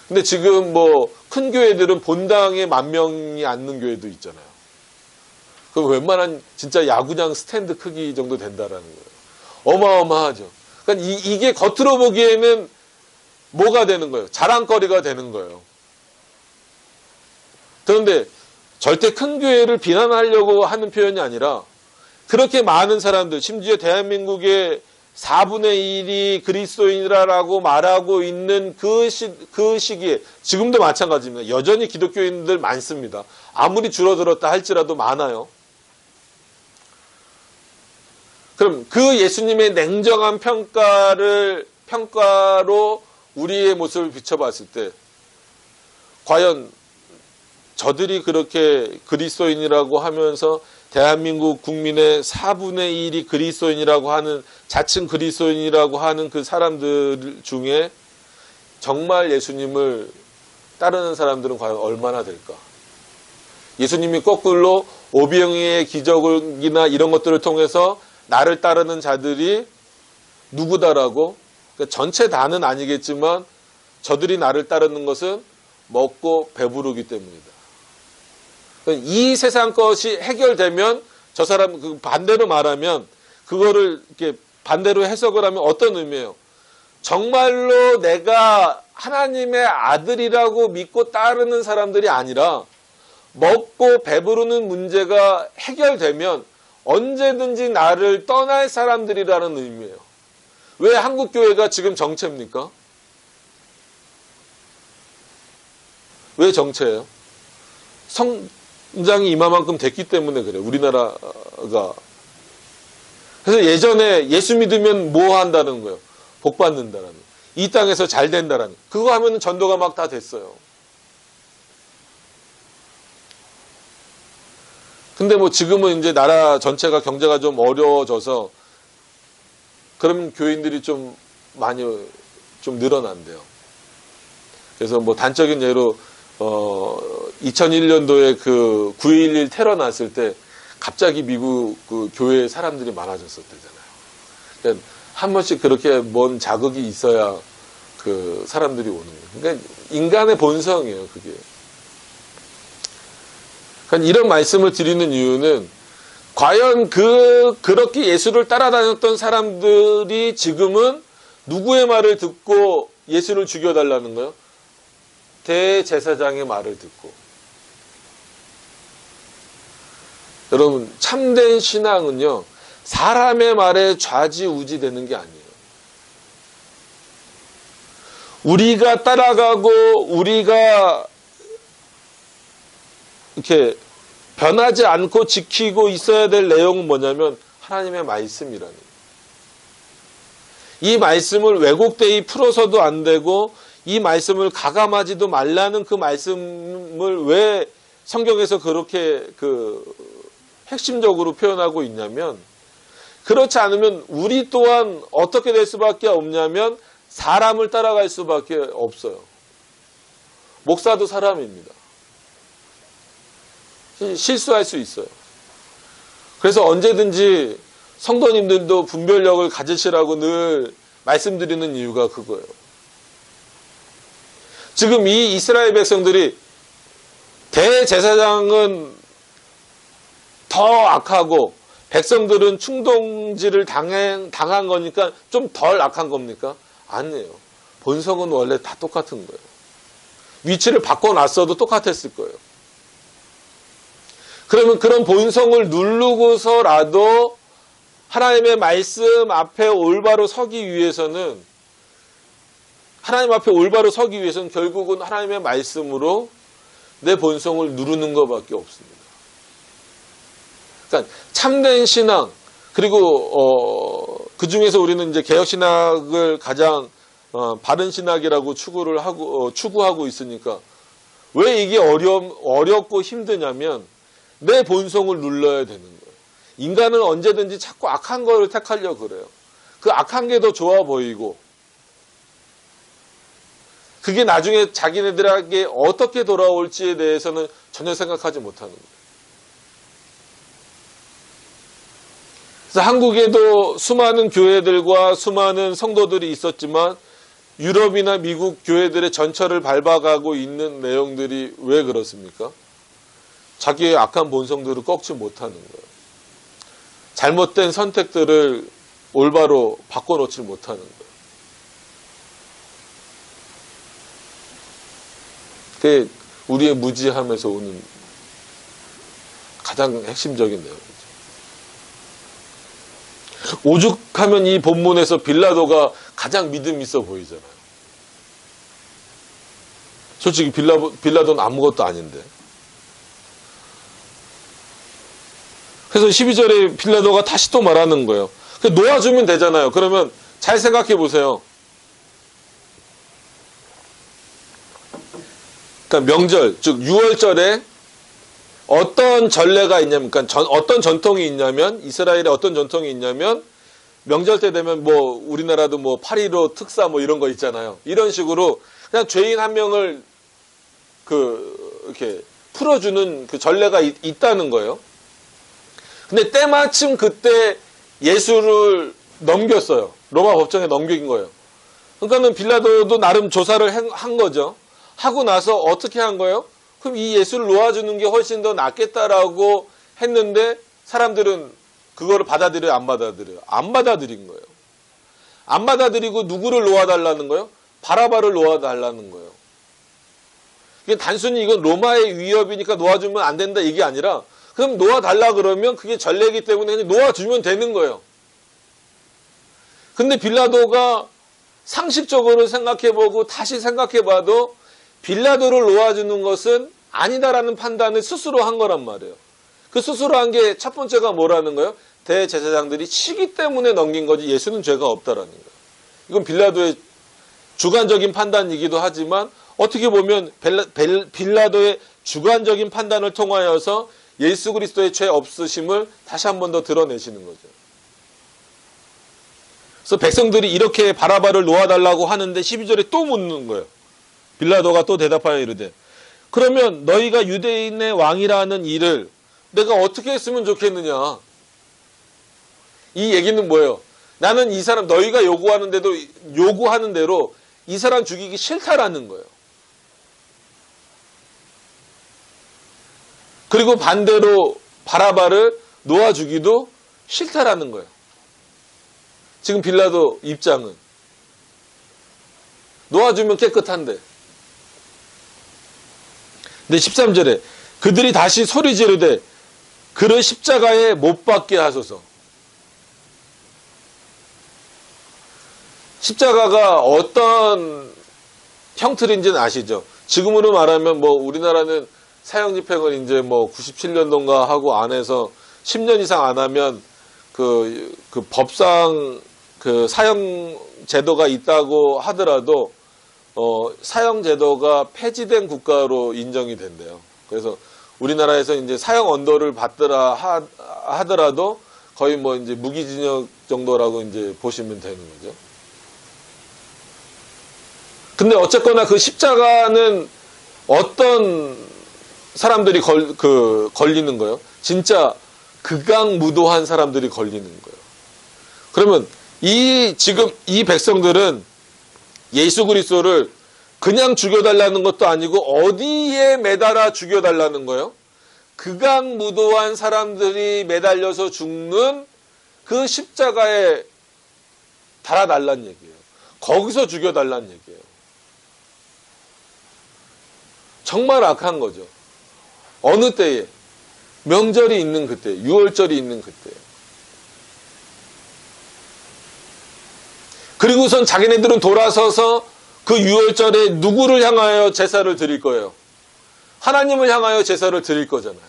근데 지금 뭐 큰 교회들은 본당에 10,000명이 앉는 교회도 있잖아요. 그럼 웬만한 진짜 야구장 스탠드 크기 정도 된다라는 거예요. 어마어마하죠. 그러니까 이게 겉으로 보기에는 뭐가 되는 거예요? 자랑거리가 되는 거예요. 그런데 절대 큰 교회를 비난하려고 하는 표현이 아니라 그렇게 많은 사람들, 심지어 대한민국의 4분의 1이 그리스도인이라고 말하고 있는 그 시기에 지금도 마찬가지입니다. 여전히 기독교인들 많습니다. 아무리 줄어들었다 할지라도 많아요. 그럼 그 예수님의 냉정한 평가로 우리의 모습을 비춰봤을 때 과연 저들이 그렇게 그리스도인이라고 하면서 대한민국 국민의 4분의 1이 그리스도인이라고 하는 자칭 그리스도인이라고 하는 그 사람들 중에 정말 예수님을 따르는 사람들은 과연 얼마나 될까? 예수님이 거꾸로 오병이의 기적이나 이런 것들을 통해서 나를 따르는 자들이 누구다라고 그러니까 전체 다는 아니겠지만 저들이 나를 따르는 것은 먹고 배부르기 때문이다. 이 세상 것이 해결되면 저 사람 그 반대로 말하면 그거를 이렇게 반대로 해석을 하면 어떤 의미예요? 정말로 내가 하나님의 아들이라고 믿고 따르는 사람들이 아니라 먹고 배부르는 문제가 해결되면 언제든지 나를 떠날 사람들이라는 의미예요. 왜 한국교회가 지금 정체입니까? 왜 정체예요? 성장이 이만큼 됐기 때문에 그래요. 우리나라가. 그래서 예전에 예수 믿으면 뭐 한다는 거예요? 복 받는다라는, 이 땅에서 잘 된다라는, 그거 하면은 전도가 막 다 됐어요. 근데 뭐 지금은 이제 나라 전체가 경제가 좀 어려워져서 그럼 교인들이 좀 많이 좀 늘어난대요. 그래서 뭐 단적인 예로 2001년도에 그 9.11 테러 났을 때 갑자기 미국 그 교회에 사람들이 많아졌었대잖아요. 그러니까 한 번씩 그렇게 뭔 자극이 있어야 그 사람들이 오는 거예요. 그러니까 인간의 본성이에요, 그게. 그러니까 이런 말씀을 드리는 이유는 과연 그렇게 예수를 따라다녔던 사람들이 지금은 누구의 말을 듣고 예수를 죽여달라는 거예요? 대제사장의 말을 듣고. 여러분, 참된 신앙은요, 사람의 말에 좌지우지 되는 게 아니에요. 우리가 따라가고 우리가 이렇게 변하지 않고 지키고 있어야 될 내용은 뭐냐면 하나님의 말씀이라는 거예요. 이 말씀을 왜곡되이 풀어서도 안 되고 이 말씀을 가감하지도 말라는 그 말씀을 왜 성경에서 그렇게 핵심적으로 표현하고 있냐면, 그렇지 않으면 우리 또한 어떻게 될 수밖에 없냐면 사람을 따라갈 수밖에 없어요. 목사도 사람입니다. 실수할 수 있어요. 그래서 언제든지 성도님들도 분별력을 가지시라고 늘 말씀드리는 이유가 그거예요. 지금 이 이스라엘 백성들이 대제사장은 더 악하고 백성들은 충동질을 당한 거니까 좀 덜 악한 겁니까? 아니에요. 본성은 원래 다 똑같은 거예요. 위치를 바꿔놨어도 똑같았을 거예요. 그러면 그런 본성을 누르고서라도 하나님의 말씀 앞에 올바로 서기 위해서는, 하나님 앞에 올바로 서기 위해서는 결국은 하나님의 말씀으로 내 본성을 누르는 것밖에 없습니다. 그러니까 참된 신앙, 그리고 그 중에서 우리는 이제 개혁신학을 가장 바른 신학이라고 추구하고 있으니까 왜 이게 어렵고 힘드냐면 내 본성을 눌러야 되는 거예요. 인간은 언제든지 자꾸 악한 거를 택하려고 그래요. 그 악한 게 더 좋아 보이고 그게 나중에 자기네들에게 어떻게 돌아올지에 대해서는 전혀 생각하지 못하는 거예요. 그래서 한국에도 수많은 교회들과 수많은 성도들이 있었지만 유럽이나 미국 교회들의 전철을 밟아가고 있는 내용들이 왜 그렇습니까? 자기의 악한 본성들을 꺾지 못하는 거예요. 잘못된 선택들을 올바로 바꿔놓지 못하는 거예요. 그게 우리의 무지함에서 오는 가장 핵심적인 내용이죠. 오죽하면 이 본문에서 빌라도가 가장 믿음 있어 보이잖아요. 솔직히 빌라도는 아무것도 아닌데. 그래서 12절에 빌라도가 다시 또 말하는 거예요. 놓아주면 되잖아요. 그러면 잘 생각해 보세요. 그러니까 명절, 즉 6월절에 어떤 전례가 있냐면, 그러니까 어떤 전통이 있냐면, 이스라엘에 어떤 전통이 있냐면, 명절 때 되면 뭐 우리나라도 뭐 8.15 특사 뭐 이런 거 있잖아요. 이런 식으로 그냥 죄인 한 명을 이렇게 풀어주는 그 전례가 있다는 거예요. 근데 때마침 그때 예수를 넘겼어요. 로마 법정에 넘긴 거예요. 그러니까는 빌라도도 나름 조사를 한 거죠. 하고 나서 어떻게 한 거예요? 그럼 이 예수를 놓아주는 게 훨씬 더 낫겠다라고 했는데 사람들은 그거를 받아들여요, 안 받아들여요? 안 받아들인 거예요. 안 받아들이고 누구를 놓아달라는 거예요? 바라바를 놓아달라는 거예요. 이게 단순히 이건 로마의 위협이니까 놓아주면 안 된다 이게 아니라, 그럼 놓아달라 그러면 그게 전례이기 때문에 그냥 놓아주면 되는 거예요. 근데 빌라도가 상식적으로 생각해보고 다시 생각해봐도 빌라도를 놓아주는 것은 아니다라는 판단을 스스로 한 거란 말이에요. 그 스스로 한 게 첫 번째가 뭐라는 거예요? 대제사장들이 치기 때문에 넘긴 거지 예수는 죄가 없다라는 거예요. 이건 빌라도의 주관적인 판단이기도 하지만 어떻게 보면 빌라도의 주관적인 판단을 통하여서 예수 그리스도의 죄 없으심을 다시 한 번 더 드러내시는 거죠. 그래서 백성들이 이렇게 바라바를 놓아달라고 하는데 12절에 또 묻는 거예요. 빌라도가 또 대답하여 이르되 그러면 너희가 유대인의 왕이라는 일을 내가 어떻게 했으면 좋겠느냐. 이 얘기는 뭐예요? 나는 이 사람 너희가 요구하는 대로 이 사람 죽이기 싫다라는 거예요. 그리고 반대로 바라바를 놓아주기도 싫다라는 거예요. 지금 빌라도 입장은 놓아주면 깨끗한데. 근데 13절에 그들이 다시 소리 지르되 그를 십자가에 못 박게 하소서. 십자가가 어떤 형틀인지는 아시죠? 지금으로 말하면 뭐 우리나라는 사형 집행을 이제 뭐 97년도인가 하고 안 해서 10년 이상 안 하면 그 법상 그 사형 제도가 있다고 하더라도 사형 제도가 폐지된 국가로 인정이 된대요. 그래서 우리나라에서 이제 사형 언도를 받더라 하더라도 거의 뭐 이제 무기징역 정도라고 이제 보시면 되는 거죠. 근데 어쨌거나 그 십자가는 어떤 사람들이 걸리는 거예요? 진짜 극악무도한 사람들이 걸리는 거예요. 그러면 지금 이 백성들은 예수 그리스도를 그냥 죽여달라는 것도 아니고 어디에 매달아 죽여달라는 거예요? 극악무도한 사람들이 매달려서 죽는 그 십자가에 달아달라는 얘기예요. 거기서 죽여달라는 얘기예요. 정말 악한 거죠. 어느 때에? 명절이 있는 그때, 유월절이 있는 그때. 그리고선 자기네들은 돌아서서 그 유월절에 누구를 향하여 제사를 드릴 거예요? 하나님을 향하여 제사를 드릴 거잖아요.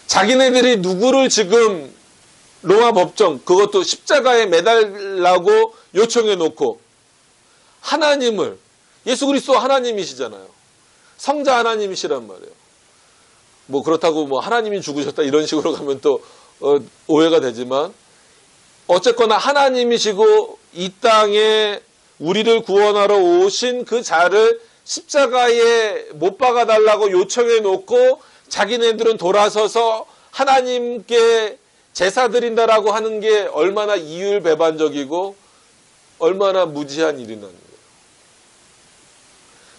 자기네들이 누구를 지금 로마 법정, 그것도 십자가에 매달라고 요청해 놓고 하나님을, 예수 그리스도 하나님이시잖아요. 성자 하나님이시란 말이에요. 뭐 그렇다고 뭐 하나님이 죽으셨다 이런 식으로 가면 또 오해가 되지만 어쨌거나 하나님이시고 이 땅에 우리를 구원하러 오신 그 자를 십자가에 못 박아달라고 요청해 놓고 자기네들은 돌아서서 하나님께 제사 드린다라고 하는 게 얼마나 이율배반적이고 얼마나 무지한 일이라는 거예요.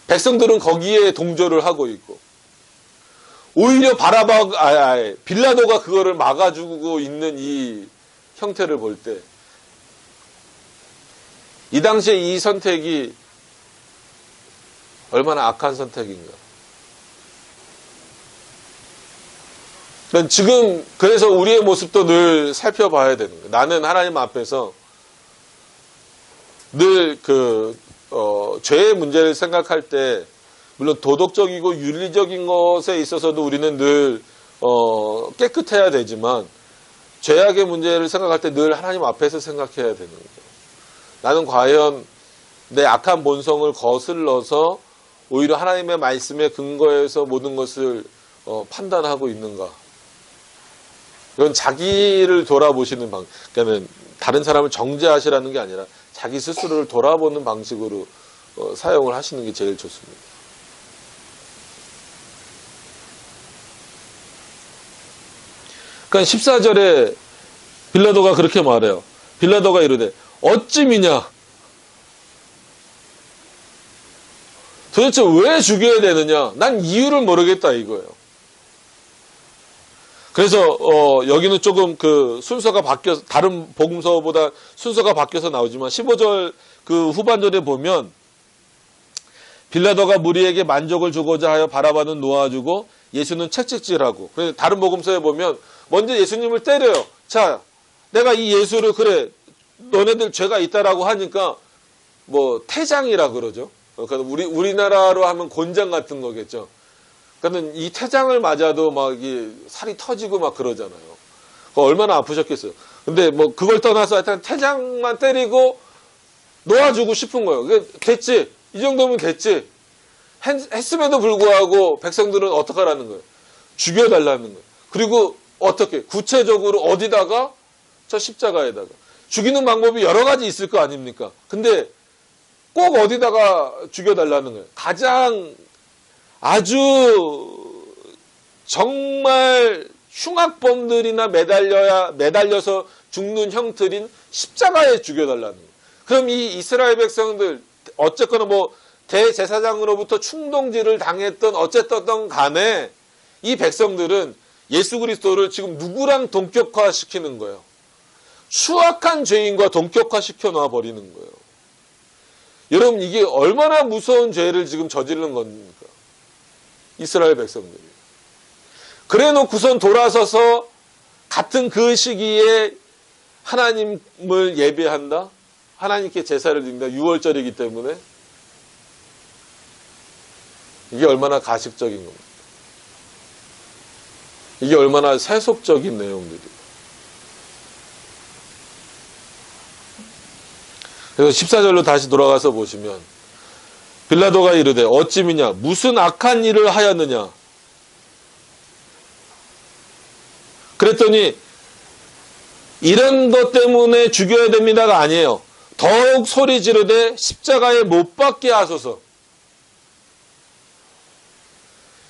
백성들은 거기에 동조를 하고 있고 오히려 빌라도가 그거를 막아주고 있는 이 형태를 볼 때 이 당시에 이 선택이 얼마나 악한 선택인가. 지금 그래서 우리의 모습도 늘 살펴봐야 되는 거예요. 나는 하나님 앞에서 늘 죄의 문제를 생각할 때 물론 도덕적이고 윤리적인 것에 있어서도 우리는 늘 깨끗해야 되지만 죄악의 문제를 생각할 때 늘 하나님 앞에서 생각해야 되는 거죠. 나는 과연 내 악한 본성을 거슬러서 오히려 하나님의 말씀에 근거해서 모든 것을 판단하고 있는가. 이건 자기를 돌아보시는 그러니까 다른 사람을 정죄하시라는 게 아니라 자기 스스로를 돌아보는 방식으로 사용을 하시는 게 제일 좋습니다. 그러니까 14절에 빌라도가 그렇게 말해요. 빌라도가 이르되 어찌 미냐? 도대체 왜 죽여야 되느냐? 난 이유를 모르겠다 이거예요. 그래서 여기는 조금 그 순서가 바뀌어서 다른 복음서보다 순서가 바뀌어서 나오지만 15절 그 후반절에 보면 빌라도가 무리에게 만족을 주고자 하여 바라바는 놓아주고 예수는 채찍질하고. 그래서 다른 복음서에 보면 먼저 예수님을 때려요. 자, 내가 이 예수를 그래 너네들 죄가 있다라고 하니까 뭐 태장이라 그러죠. 그러니까 우리나라로 하면 곤장 같은 거겠죠. 그러니까 이 태장을 맞아도 막 이게 살이 터지고 막 그러잖아요. 얼마나 아프셨겠어요. 근데 뭐 그걸 떠나서 하여튼 태장만 때리고 놓아주고 싶은 거예요. 됐지. 이 정도면 됐지. 했음에도 불구하고 백성들은 어떻게 하라는 거예요? 죽여달라는 거예요. 그리고 어떻게? 구체적으로 어디다가? 저 십자가에다가. 죽이는 방법이 여러 가지 있을 거 아닙니까? 근데 꼭 어디다가 죽여달라는 거예요. 가장 아주 정말 흉악범들이나 매달려서 죽는 형틀인 십자가에 죽여달라는 거예요. 그럼 이 이스라엘 백성들 어쨌거나 뭐 대제사장으로부터 충동질을 당했던 어쨌든 간에 이 백성들은 예수 그리스도를 지금 누구랑 동격화시키는 거예요? 추악한 죄인과 동격화시켜 놔버리는 거예요. 여러분 이게 얼마나 무서운 죄를 지금 저지른 겁니까? 이스라엘 백성들이. 그래 놓고선 돌아서서 같은 그 시기에 하나님을 예배한다? 하나님께 제사를 드린다? 6월절이기 때문에 이게 얼마나 가식적인 겁니까? 이게 얼마나 세속적인 내용들이에요. 그래서 14절로 다시 돌아가서 보시면 빌라도가 이르되 어찌 미냐 무슨 악한 일을 하였느냐 그랬더니 이런 것 때문에 죽여야 됩니다가 아니에요. 더욱 소리 지르되 십자가에 못 박게 하소서.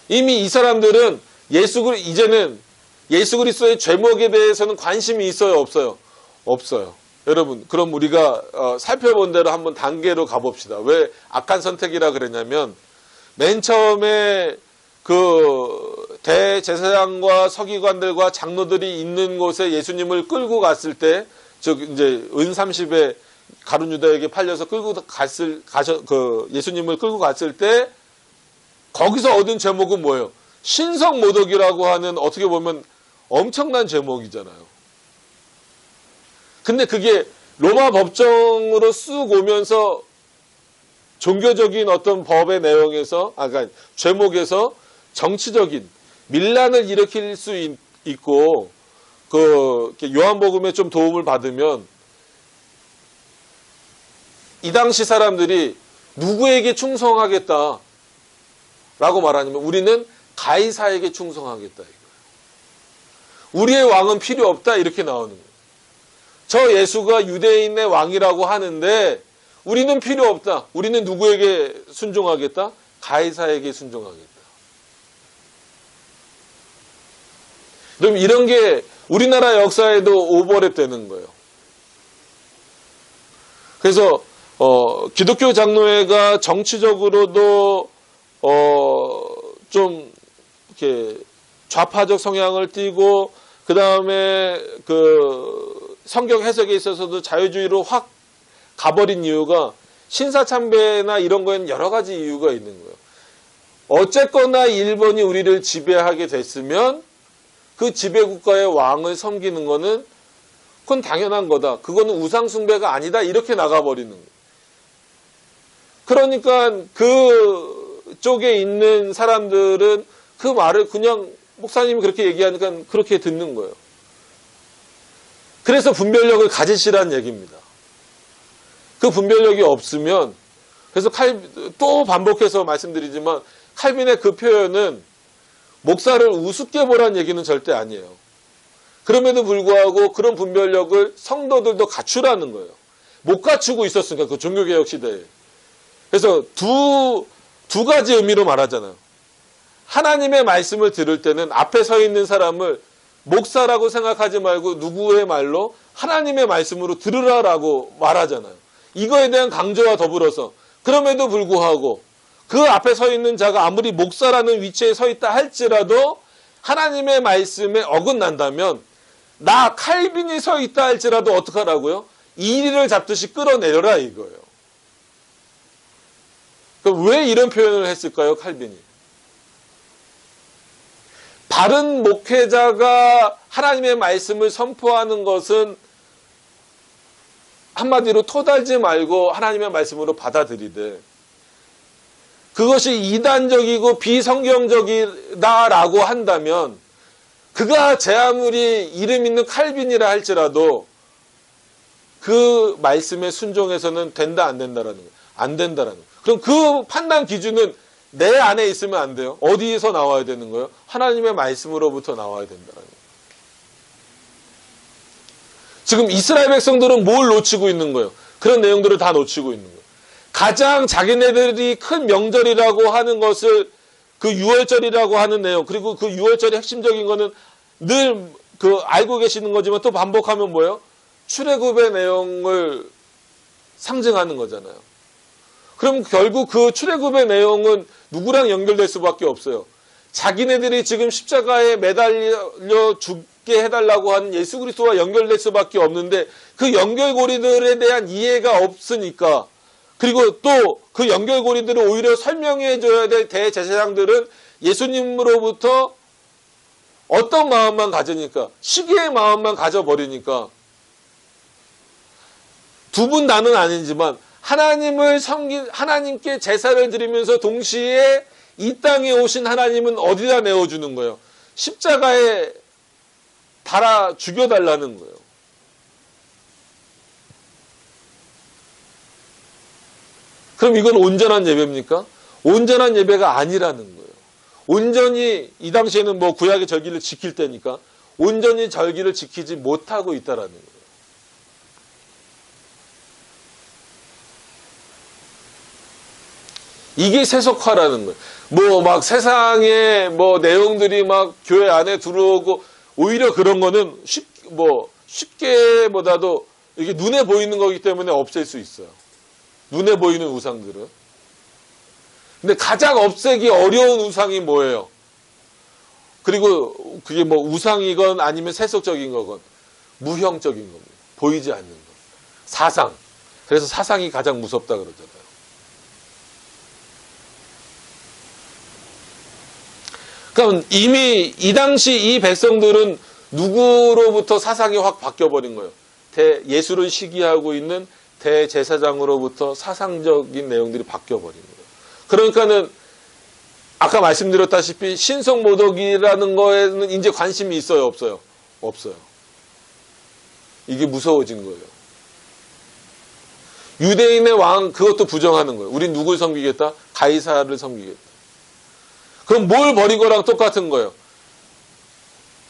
이미 이 사람들은 이제는 예수 그리스도의 죄목에 대해서는 관심이 있어요, 없어요? 없어요. 여러분, 그럼 우리가 살펴본 대로 한번 단계로 가봅시다. 왜 악한 선택이라 그랬냐면 맨 처음에 그 대제사장과 서기관들과 장로들이 있는 곳에 예수님을 끌고 갔을 때, 즉 이제 은 30에 가룟 유다에게 팔려서 예수님을 끌고 갔을 때 거기서 얻은 제목은 뭐예요? 신성 모독이라고 하는 어떻게 보면 엄청난 제목이잖아요. 근데 그게 로마 법정으로 쑥 오면서 종교적인 어떤 법의 내용에서, 그러니까 죄목에서 정치적인 밀란을 일으킬 수 있고, 요한복음에 좀 도움을 받으면 이 당시 사람들이 누구에게 충성하겠다 라고 말하냐면 우리는 가이사에게 충성하겠다 이거예요. 우리의 왕은 필요 없다 이렇게 나오는 거예요. 저 예수가 유대인의 왕이라고 하는데 우리는 필요 없다. 우리는 누구에게 순종하겠다? 가이사에게 순종하겠다. 그럼 이런 게 우리나라 역사에도 오버랩 되는 거예요. 그래서 기독교 장로회가 정치적으로도 좀 이렇게 좌파적 성향을 띠고 그 다음에 그 성경 해석에 있어서도 자유주의로 확 가버린 이유가 신사참배나 이런 거에는 여러 가지 이유가 있는 거예요. 어쨌거나 일본이 우리를 지배하게 됐으면 그 지배국가의 왕을 섬기는 거는 그건 당연한 거다. 그거는 우상숭배가 아니다. 이렇게 나가버리는 거예요. 그러니까 그 쪽에 있는 사람들은 그 말을 그냥 목사님이 그렇게 얘기하니까 그렇게 듣는 거예요. 그래서 분별력을 가지시라는 얘기입니다. 그 분별력이 없으면, 그래서 또 반복해서 말씀드리지만 칼빈의 그 표현은 목사를 우습게 보라는 얘기는 절대 아니에요. 그럼에도 불구하고 그런 분별력을 성도들도 갖추라는 거예요. 못 갖추고 있었으니까 그 종교개혁 시대에. 그래서 두 가지 의미로 말하잖아요. 하나님의 말씀을 들을 때는 앞에 서 있는 사람을 목사라고 생각하지 말고 누구의 말로 하나님의 말씀으로 들으라라고 말하잖아요. 이거에 대한 강조와 더불어서 그럼에도 불구하고 그 앞에 서 있는 자가 아무리 목사라는 위치에 서 있다 할지라도 하나님의 말씀에 어긋난다면 나 칼빈이 서 있다 할지라도 어떡하라고요? 이리를 잡듯이 끌어내려라 이거예요. 그럼 왜 이런 표현을 했을까요? 칼빈이. 바른 목회자가 하나님의 말씀을 선포하는 것은 한마디로 토달지 말고 하나님의 말씀으로 받아들이되 그것이 이단적이고 비성경적이다라고 한다면 그가 제 아무리 이름 있는 칼빈이라 할지라도 그 말씀에 순종해서는 된다 안 된다라는 거예요. 안 된다라는 거예요. 그럼 그 판단 기준은 내 안에 있으면 안 돼요. 어디에서 나와야 되는 거예요? 하나님의 말씀으로부터 나와야 된다는 거예요. 지금 이스라엘 백성들은 뭘 놓치고 있는 거예요? 그런 내용들을 다 놓치고 있는 거예요. 가장 자기네들이 큰 명절이라고 하는 것을 그 유월절이라고 하는 내용, 그리고 그 유월절의 핵심적인 거는 늘 그 알고 계시는 거지만 또 반복하면 뭐예요? 출애굽의 내용을 상징하는 거잖아요. 그럼 결국 그 출애굽의 내용은 누구랑 연결될 수밖에 없어요. 자기네들이 지금 십자가에 매달려 죽게 해달라고 하는 예수 그리스도와 연결될 수밖에 없는데 그 연결고리들에 대한 이해가 없으니까, 그리고 또 그 연결고리들을 오히려 설명해 줘야 될 대제사장들은 예수님으로부터 어떤 마음만 가지니까, 시기의 마음만 가져버리니까, 두 분 다는 아니지만 하나님을 하나님께 제사를 드리면서 동시에 이 땅에 오신 하나님은 어디다 내어주는 거예요? 십자가에 달아 죽여달라는 거예요. 그럼 이건 온전한 예배입니까? 온전한 예배가 아니라는 거예요. 온전히 이 당시에는 뭐 구약의 절기를 지킬 때니까 온전히 절기를 지키지 못하고 있다라는 거예요. 이게 세속화라는 거예요. 뭐 막 세상에 뭐 내용들이 막 교회 안에 들어오고, 오히려 그런 거는 쉽게보다도 이게 눈에 보이는 거기 때문에 없앨 수 있어요. 눈에 보이는 우상들은. 근데 가장 없애기 어려운 우상이 뭐예요? 그리고 그게 뭐 우상이건 아니면 세속적인 거건 무형적인 겁니다. 보이지 않는 것. 사상. 그래서 사상이 가장 무섭다 그러잖아요. 그럼 이미 이 당시 이 백성들은 누구로부터 사상이 확 바뀌어버린 거예요? 예수를 시기하고 있는 대제사장으로부터 사상적인 내용들이 바뀌어버린 거예요. 그러니까는 아까 말씀드렸다시피 신성모독이라는 거에는 이제 관심이 있어요? 없어요? 없어요. 이게 무서워진 거예요. 유대인의 왕, 그것도 부정하는 거예요. 우린 누굴 섬기겠다? 가이사를 섬기겠다. 그럼 뭘 버리고랑 똑같은 거예요.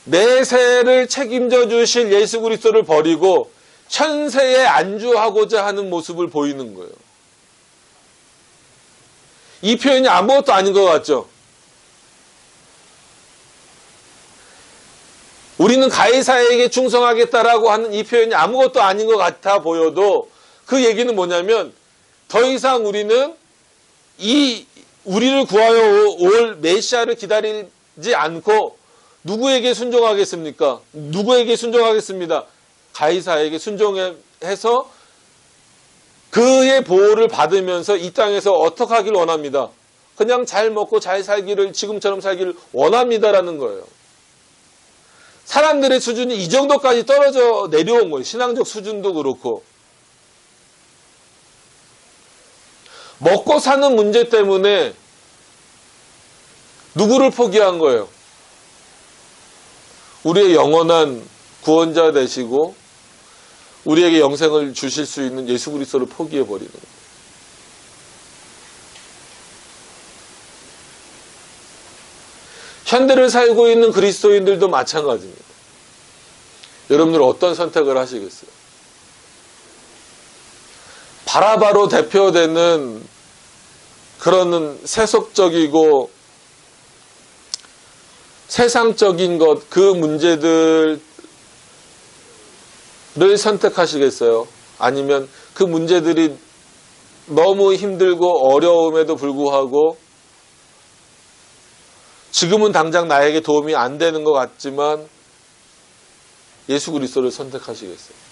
내세를 책임져 주실 예수 그리스도를 버리고 현세에 안주하고자 하는 모습을 보이는 거예요. 이 표현이 아무것도 아닌 것 같죠? 우리는 가이사에게 충성하겠다라고 하는 이 표현이 아무것도 아닌 것 같아 보여도 그 얘기는 뭐냐면 더 이상 우리는 우리를 구하여 올 메시아를 기다리지 않고 누구에게 순종하겠습니까? 누구에게 순종하겠습니다. 가이사에게 순종해서 그의 보호를 받으면서 이 땅에서 어떻게 하길 원합니다. 그냥 잘 먹고 잘 살기를, 지금처럼 살기를 원합니다라는 거예요. 사람들의 수준이 이 정도까지 떨어져 내려온 거예요. 신앙적 수준도 그렇고. 먹고 사는 문제 때문에 누구를 포기한 거예요? 우리의 영원한 구원자 되시고 우리에게 영생을 주실 수 있는 예수 그리스도를 포기해버리는 거예요. 현대를 살고 있는 그리스도인들도 마찬가지입니다. 여러분들 어떤 선택을 하시겠어요? 바라바로 대표되는 그런 세속적이고 세상적인 것, 그 문제들을 선택하시겠어요? 아니면 그 문제들이 너무 힘들고 어려움에도 불구하고 지금은 당장 나에게 도움이 안 되는 것 같지만 예수 그리스도를 선택하시겠어요?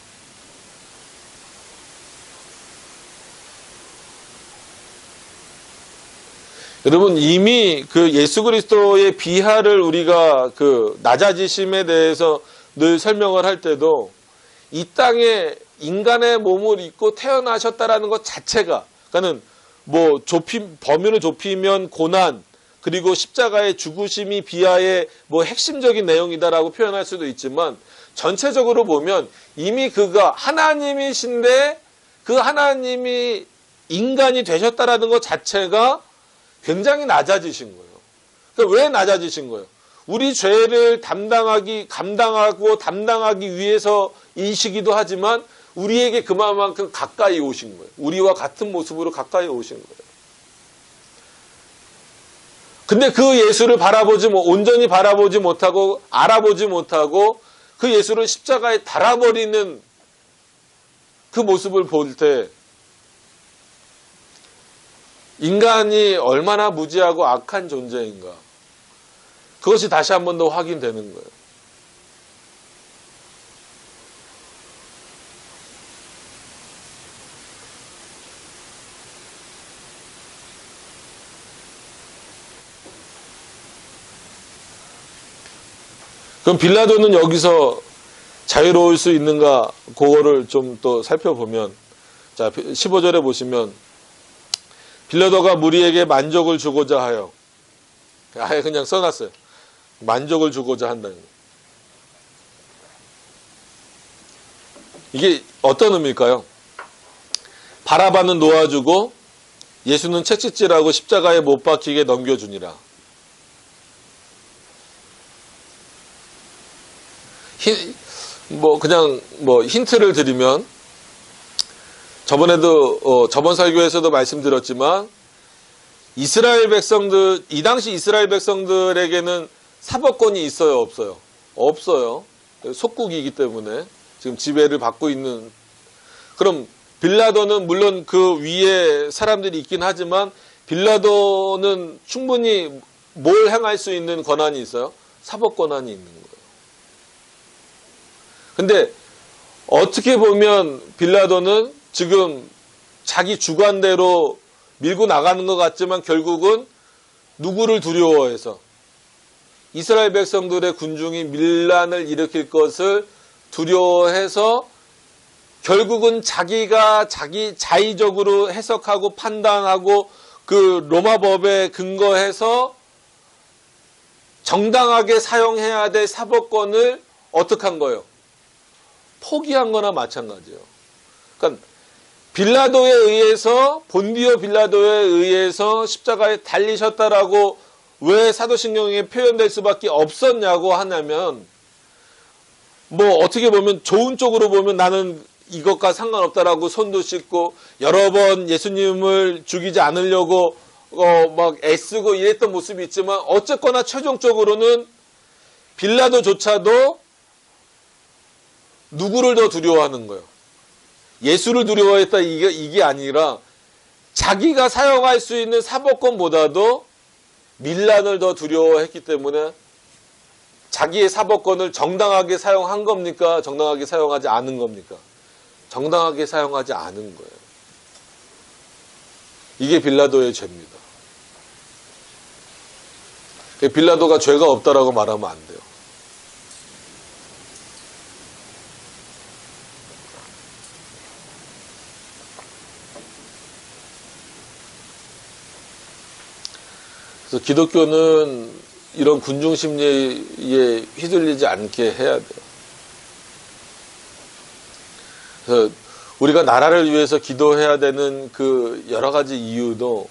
여러분, 이미 그 예수 그리스도의 비하를 우리가 그 낮아지심에 대해서 늘 설명을 할 때도 이 땅에 인간의 몸을 입고 태어나셨다라는 것 자체가, 그러니까는 뭐 범위를 좁히면 고난, 그리고 십자가의 죽으심이 비하의 뭐 핵심적인 내용이다라고 표현할 수도 있지만 전체적으로 보면 이미 그가 하나님이신데 그 하나님이 인간이 되셨다라는 것 자체가 굉장히 낮아지신 거예요. 그러니까 왜 낮아지신 거예요? 우리 죄를 감당하고 담당하기 위해서이시기도 하지만 우리에게 그만큼 가까이 오신 거예요. 우리와 같은 모습으로 가까이 오신 거예요. 근데 그 예수를 온전히 바라보지 못하고 알아보지 못하고 그 예수를 십자가에 달아버리는 그 모습을 볼 때 인간이 얼마나 무지하고 악한 존재인가. 그것이 다시 한 번 더 확인되는 거예요. 그럼 빌라도는 여기서 자유로울 수 있는가? 그거를 좀 또 살펴보면, 자, 15절에 보시면, 빌라도가 무리에게 만족을 주고자 하여, 아예 그냥 써놨어요. 만족을 주고자 한다는 거예요. 이게 어떤 의미일까요? 바라바는 놓아주고 예수는 채찍질하고 십자가에 못 박히게 넘겨주니라. 힌트를 드리면, 저번 설교에서도 말씀드렸지만, 이 당시 이스라엘 백성들에게는 사법권이 있어요, 없어요? 없어요. 속국이기 때문에 지금 지배를 받고 있는. 그럼 빌라도는 물론 그 위에 사람들이 있긴 하지만 빌라도는 충분히 뭘 행할 수 있는 권한이 있어요? 사법 권한이 있는 거예요. 근데 어떻게 보면 빌라도는 지금 자기 주관대로 밀고 나가는 것 같지만 결국은 누구를 두려워해서 이스라엘 백성들의 군중이 밀란을 일으킬 것을 두려워해서 결국은 자기가 자기 자의적으로 해석하고 판단하고 그 로마법에 근거해서 정당하게 사용해야 될 사법권을 어떻게 한 거예요? 포기한 거나 마찬가지예요. 그러니까 빌라도에 의해서, 본디오 빌라도에 의해서 십자가에 달리셨다라고 왜 사도신경에 표현될 수밖에 없었냐고 하냐면, 어떻게 보면 좋은 쪽으로 보면 나는 이것과 상관없다라고 손도 씻고 여러 번 예수님을 죽이지 않으려고 막 애쓰고 이랬던 모습이 있지만 어쨌거나 최종적으로는 빌라도조차도 누구를 더 두려워하는 거예요? 예수를 두려워했다 이게 아니라 자기가 사용할 수 있는 사법권보다도 밀란을 더 두려워했기 때문에 자기의 사법권을 정당하게 사용한 겁니까? 정당하게 사용하지 않은 겁니까? 정당하게 사용하지 않은 거예요. 이게 빌라도의 죄입니다. 빌라도가 죄가 없다라고 말하면 안 돼요. 그래서 기독교는 이런 군중 심리에 휘둘리지 않게 해야 돼요. 그래서 우리가 나라를 위해서 기도해야 되는 그 여러 가지 이유도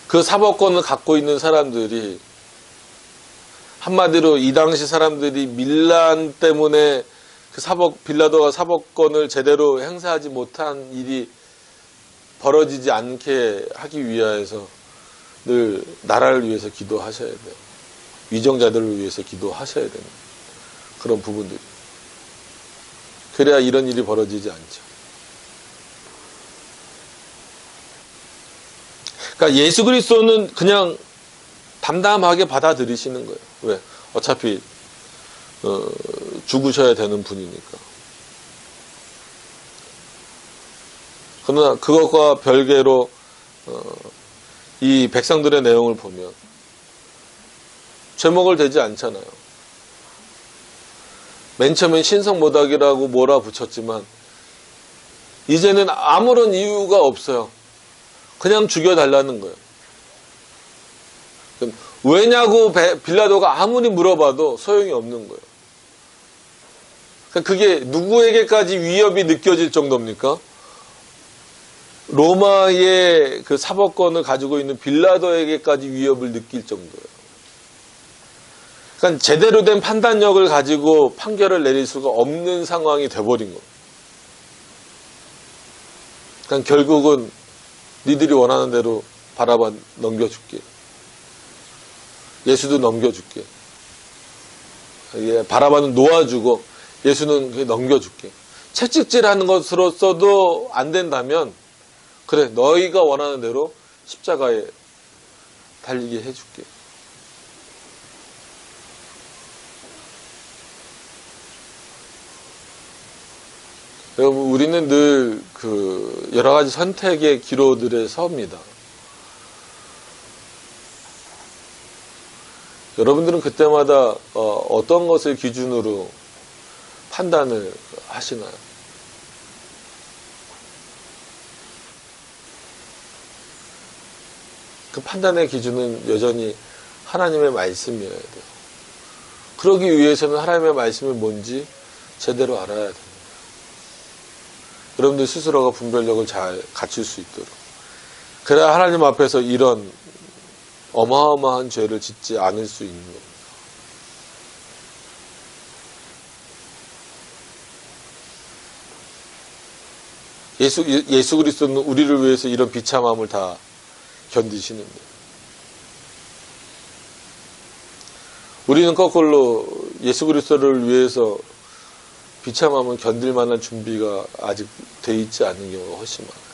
그 사법권을 갖고 있는 사람들이 한마디로 이 당시 사람들이 밀란 때문에 그 빌라도가 사법권을 제대로 행사하지 못한 일이 벌어지지 않게 하기 위하여서 늘 나라를 위해서 기도하셔야 돼요. 위정자들을 위해서 기도하셔야 되는 그런 부분들이. 그래야 이런 일이 벌어지지 않죠. 그러니까 예수 그리스도는 그냥 담담하게 받아들이시는 거예요. 왜? 어차피 죽으셔야 되는 분이니까. 그러나 그것과 별개로 이 백성들의 내용을 보면 죄목을 대지 않잖아요. 맨 처음엔 신성모독이라고 몰아붙였지만 이제는 아무런 이유가 없어요. 그냥 죽여달라는 거예요. 왜냐고 빌라도가 아무리 물어봐도 소용이 없는 거예요. 그게 누구에게까지 위협이 느껴질 정도입니까? 로마의 그 사법권을 가지고 있는 빌라도에게까지 위협을 느낄 정도예요. 그러니까 제대로 된 판단력을 가지고 판결을 내릴 수가 없는 상황이 돼버린 거예요. 그러니까 결국은 니들이 원하는 대로 바라봐 넘겨줄게. 예수도 넘겨줄게. 바라바는 놓아주고 예수는 넘겨줄게. 채찍질하는 것으로서도 안 된다면 그래 너희가 원하는 대로 십자가에 달리게 해줄게. 여러분 우리는 늘 그 여러 가지 선택의 기로들에 섭니다. 여러분들은 그때마다 어떤 것을 기준으로 판단을 하시나요? 그 판단의 기준은 여전히 하나님의 말씀이어야 돼요. 그러기 위해서는 하나님의 말씀이 뭔지 제대로 알아야 됩니다. 여러분들 스스로가 분별력을 잘 갖출 수 있도록. 그래야 하나님 앞에서 이런 어마어마한 죄를 짓지 않을 수 있는 겁니다. 예수 그리스도는 우리를 위해서 이런 비참함을 다 견디시는데 우리는 거꾸로 예수 그리스도를 위해서 비참함을 견딜 만한 준비가 아직 돼 있지 않은 경우가 훨씬 많아요.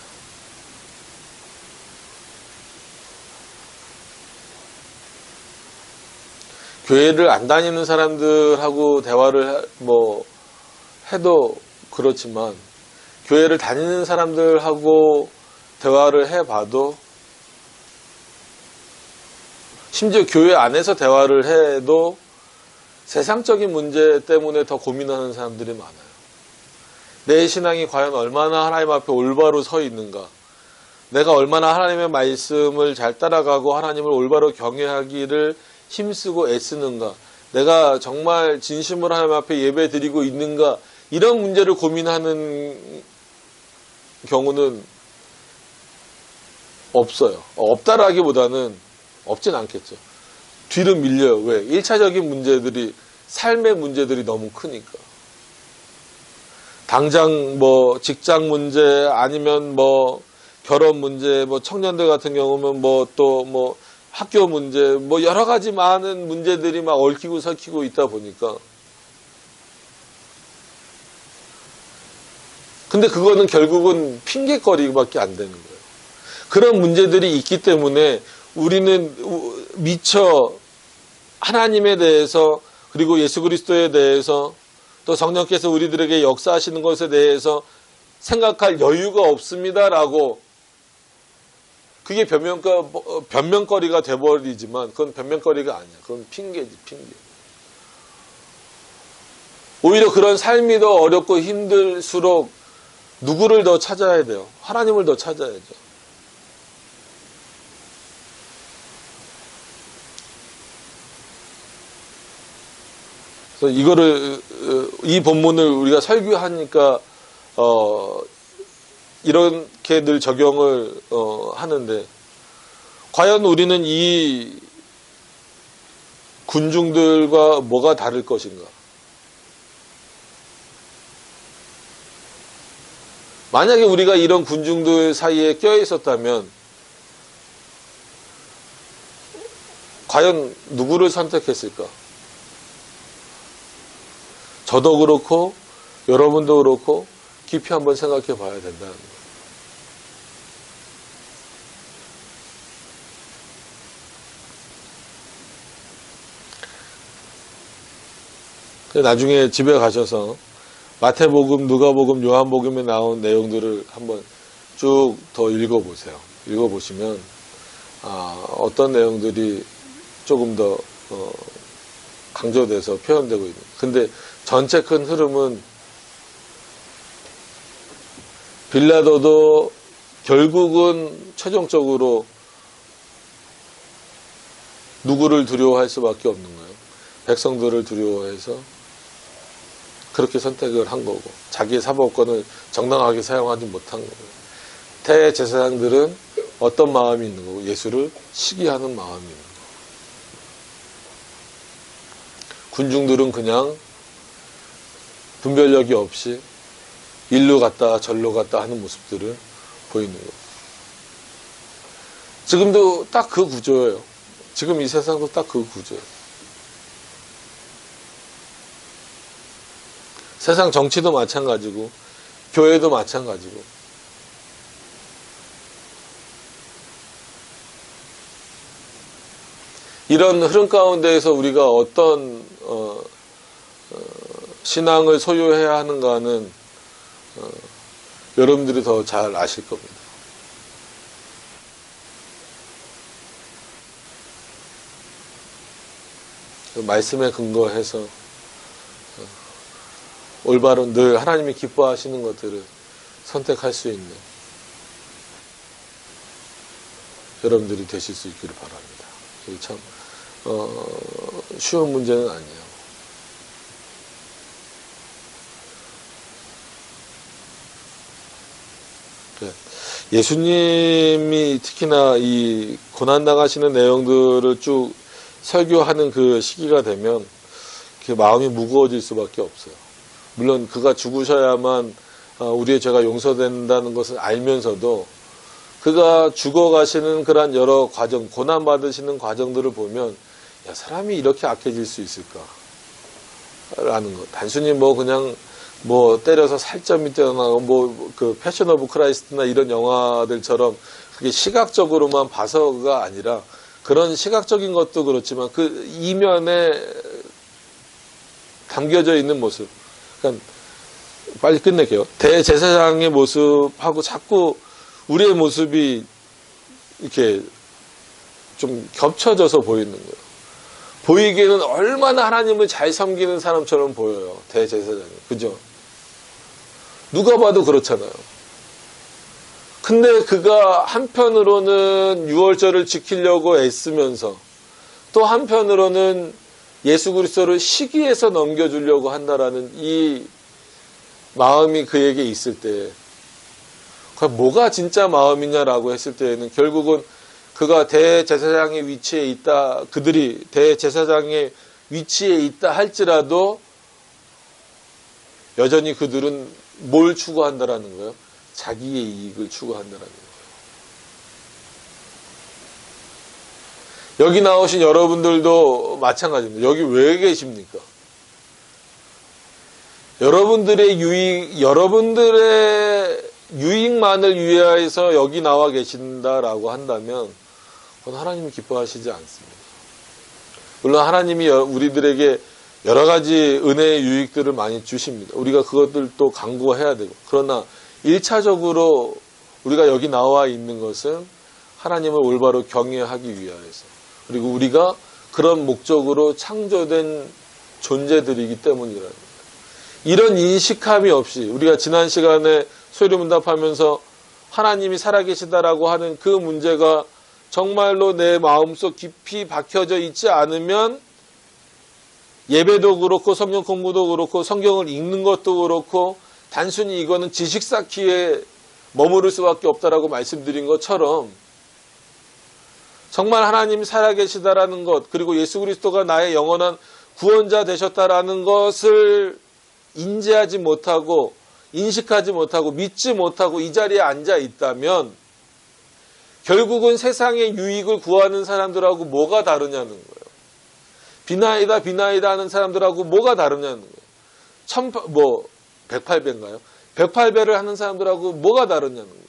교회를 안 다니는 사람들하고 대화를 해도 그렇지만 교회를 다니는 사람들하고 대화를 해봐도 심지어 교회 안에서 대화를 해도 세상적인 문제 때문에 더 고민하는 사람들이 많아요. 내 신앙이 과연 얼마나 하나님 앞에 올바로 서 있는가, 내가 얼마나 하나님의 말씀을 잘 따라가고 하나님을 올바로 경외하기를 힘쓰고 애쓰는가, 내가 정말 진심으로 하나님 앞에 예배 드리고 있는가, 이런 문제를 고민하는 경우는 없어요. 없다라기보다는 없진 않겠죠. 뒤로 밀려요. 왜? 1차적인 문제들이, 삶의 문제들이 너무 크니까. 당장 직장 문제, 아니면 결혼 문제, 청년들 같은 경우는 또 학교 문제, 여러 가지 많은 문제들이 막 얽히고 설키고 있다 보니까. 근데 그거는 결국은 핑계거리밖에 안 되는 거예요. 그런 문제들이 있기 때문에 우리는 미처 하나님에 대해서, 그리고 예수 그리스도에 대해서, 또 성령께서 우리들에게 역사하시는 것에 대해서 생각할 여유가 없습니다라고, 그게 변명거리가 돼버리지만 그건 변명거리가 아니야. 그건 핑계지, 핑계. 오히려 그런 삶이 더 어렵고 힘들수록 누구를 더 찾아야 돼요? 하나님을 더 찾아야죠. 그래서 이 본문을 우리가 설교하니까, 이렇게 늘 적용을, 하는데, 과연 우리는 이 군중들과 뭐가 다를 것인가? 만약에 우리가 이런 군중들 사이에 껴 있었다면, 과연 누구를 선택했을까? 저도 그렇고 여러분도 그렇고 깊이 한번 생각해 봐야 된다는 거예요. 나중에 집에 가셔서 마태복음, 누가복음, 요한복음에 나온 내용들을 한번 쭉 더 읽어보세요. 읽어보시면 어떤 내용들이 조금 더 강조돼서 표현되고 있는. 근데 전체 큰 흐름은 빌라도도 결국은 최종적으로 누구를 두려워할 수밖에 없는 거예요? 백성들을 두려워해서 그렇게 선택을 한 거고, 자기의 사법권을 정당하게 사용하지 못한 거예요. 대제사장들은 어떤 마음이 있는 거고, 예수를 시기하는 마음이 있는 거고, 군중들은 그냥 분별력이 없이 일로 갔다 절로 갔다 하는 모습들을 보이는 거예요. 지금도 딱 그 구조예요. 지금 이 세상도 딱 그 구조예요. 세상 정치도 마찬가지고 교회도 마찬가지고, 이런 흐름 가운데에서 우리가 어떤 신앙을 소유해야 하는가는 여러분들이 더 잘 아실 겁니다. 말씀에 근거해서 올바른, 늘 하나님이 기뻐하시는 것들을 선택할 수 있는 여러분들이 되실 수 있기를 바랍니다. 이게 참 쉬운 문제는 아니에요. 예수님이 특히나 이 고난당하시는 내용들을 쭉 설교하는 그 시기가 되면 마음이 무거워질 수밖에 없어요. 물론 그가 죽으셔야만 우리의 죄가 용서된다는 것을 알면서도 그가 죽어가시는 그런 여러 과정, 고난받으시는 과정들을 보면, 야, 사람이 이렇게 악해질 수 있을까? 라는 것. 단순히 그냥 때려서 살점이 떼어나고 그 패션 오브 크라이스트나 이런 영화들처럼 그게 시각적으로만 봐서가 아니라, 그런 시각적인 것도 그렇지만 그 이면에 담겨져 있는 모습. 그러니까 빨리 끝낼게요. 대제사장의 모습하고 자꾸 우리의 모습이 이렇게 좀 겹쳐져서 보이는 거예요. 보이기에는 얼마나 하나님을 잘 섬기는 사람처럼 보여요. 대제사장이. 그죠? 누가 봐도 그렇잖아요. 근데 그가 한편으로는 유월절을 지키려고 애쓰면서 또 한편으로는 예수 그리스도를 시기해서 넘겨주려고 한다라는 이 마음이 그에게 있을 때, 뭐가 진짜 마음이냐라고 했을 때에는 결국은 그가 대제사장의 위치에 있다, 그들이 대제사장의 위치에 있다 할지라도 여전히 그들은 뭘 추구한다라는 거예요? 자기의 이익을 추구한다라는 거예요. 여기 나오신 여러분들도 마찬가지입니다. 여기 왜 계십니까? 여러분들의 유익만을 위하여서 여기 나와 계신다라고 한다면 그건 하나님이 기뻐하시지 않습니다. 물론 하나님이 우리들에게 여러 가지 은혜의 유익들을 많이 주십니다. 우리가 그것들도 강구해야 되고, 그러나 1차적으로 우리가 여기 나와 있는 것은 하나님을 올바로 경외하기 위하여서, 그리고 우리가 그런 목적으로 창조된 존재들이기 때문이라는 거예요. 이런 인식함이 없이 우리가 지난 시간에 소리문답하면서 하나님이 살아계시다라고 하는 그 문제가 정말로 내 마음속 깊이 박혀져 있지 않으면 예배도 그렇고 성경 공부도 그렇고 성경을 읽는 것도 그렇고 단순히 이거는 지식 쌓기에 머무를 수밖에 없다라고 말씀드린 것처럼, 정말 하나님이 살아계시다라는 것, 그리고 예수 그리스도가 나의 영원한 구원자 되셨다라는 것을 인지하지 못하고 인식하지 못하고 믿지 못하고 이 자리에 앉아 있다면 결국은 세상의 유익을 구하는 사람들하고 뭐가 다르냐는 거예요. 비나이다 비나이다 하는 사람들하고 뭐가 다르냐는 거예요. 108배인가요? 108배를 하는 사람들하고 뭐가 다르냐는 거예요.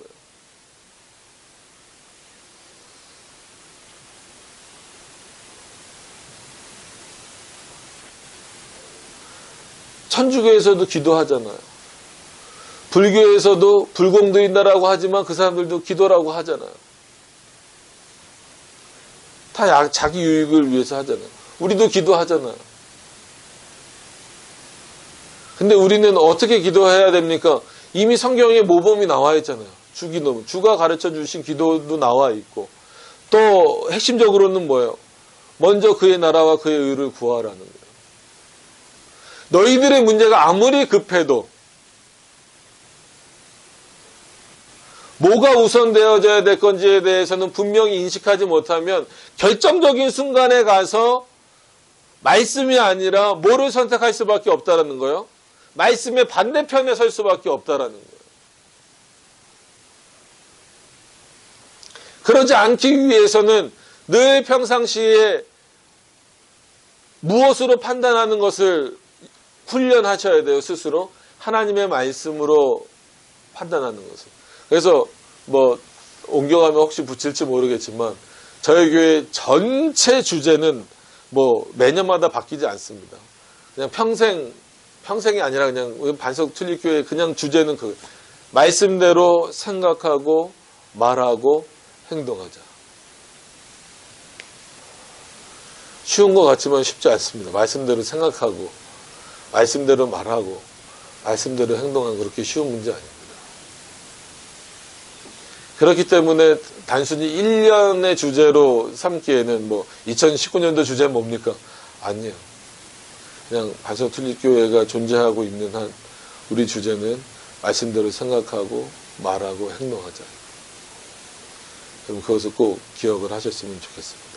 천주교에서도 기도하잖아요. 불교에서도 불공드린다라고 하지만 그 사람들도 기도라고 하잖아요. 다 자기 유익을 위해서 하잖아요. 우리도 기도하잖아요. 근데 우리는 어떻게 기도해야 됩니까? 이미 성경에 모범이 나와 있잖아요. 주가 가르쳐 주신 기도도 나와 있고, 또 핵심적으로는 뭐예요? 먼저 그의 나라와 그의 의를 구하라는 거예요. 너희들의 문제가 아무리 급해도 뭐가 우선되어져야 될 건지에 대해서는 분명히 인식하지 못하면 결정적인 순간에 가서 말씀이 아니라 뭐를 선택할 수밖에 없다라는 거예요. 말씀의 반대편에 설 수밖에 없다라는 거예요. 그러지 않기 위해서는 늘 평상시에 무엇으로 판단하는 것을 훈련하셔야 돼요. 스스로 하나님의 말씀으로 판단하는 것을. 그래서 뭐 옮겨가면 혹시 붙일지 모르겠지만 저희 교회 전체 주제는 뭐 매년마다 바뀌지 않습니다. 그냥 평생이 아니라 그냥 우리 반석 틀리교회 그냥 주제는 그 말씀대로 생각하고 말하고 행동하자. 쉬운 것 같지만 쉽지 않습니다. 말씀대로 생각하고 말씀대로 말하고 말씀대로 행동하는 그렇게 쉬운 문제 아닙니다. 그렇기 때문에 단순히 1년의 주제로 삼기에는 뭐 2019년도 주제 뭡니까? 아니에요. 그냥 반석 틀리교회가 존재하고 있는 한 우리 주제는 말씀대로 생각하고 말하고 행동하자. 그럼 그것을 꼭 기억을 하셨으면 좋겠습니다.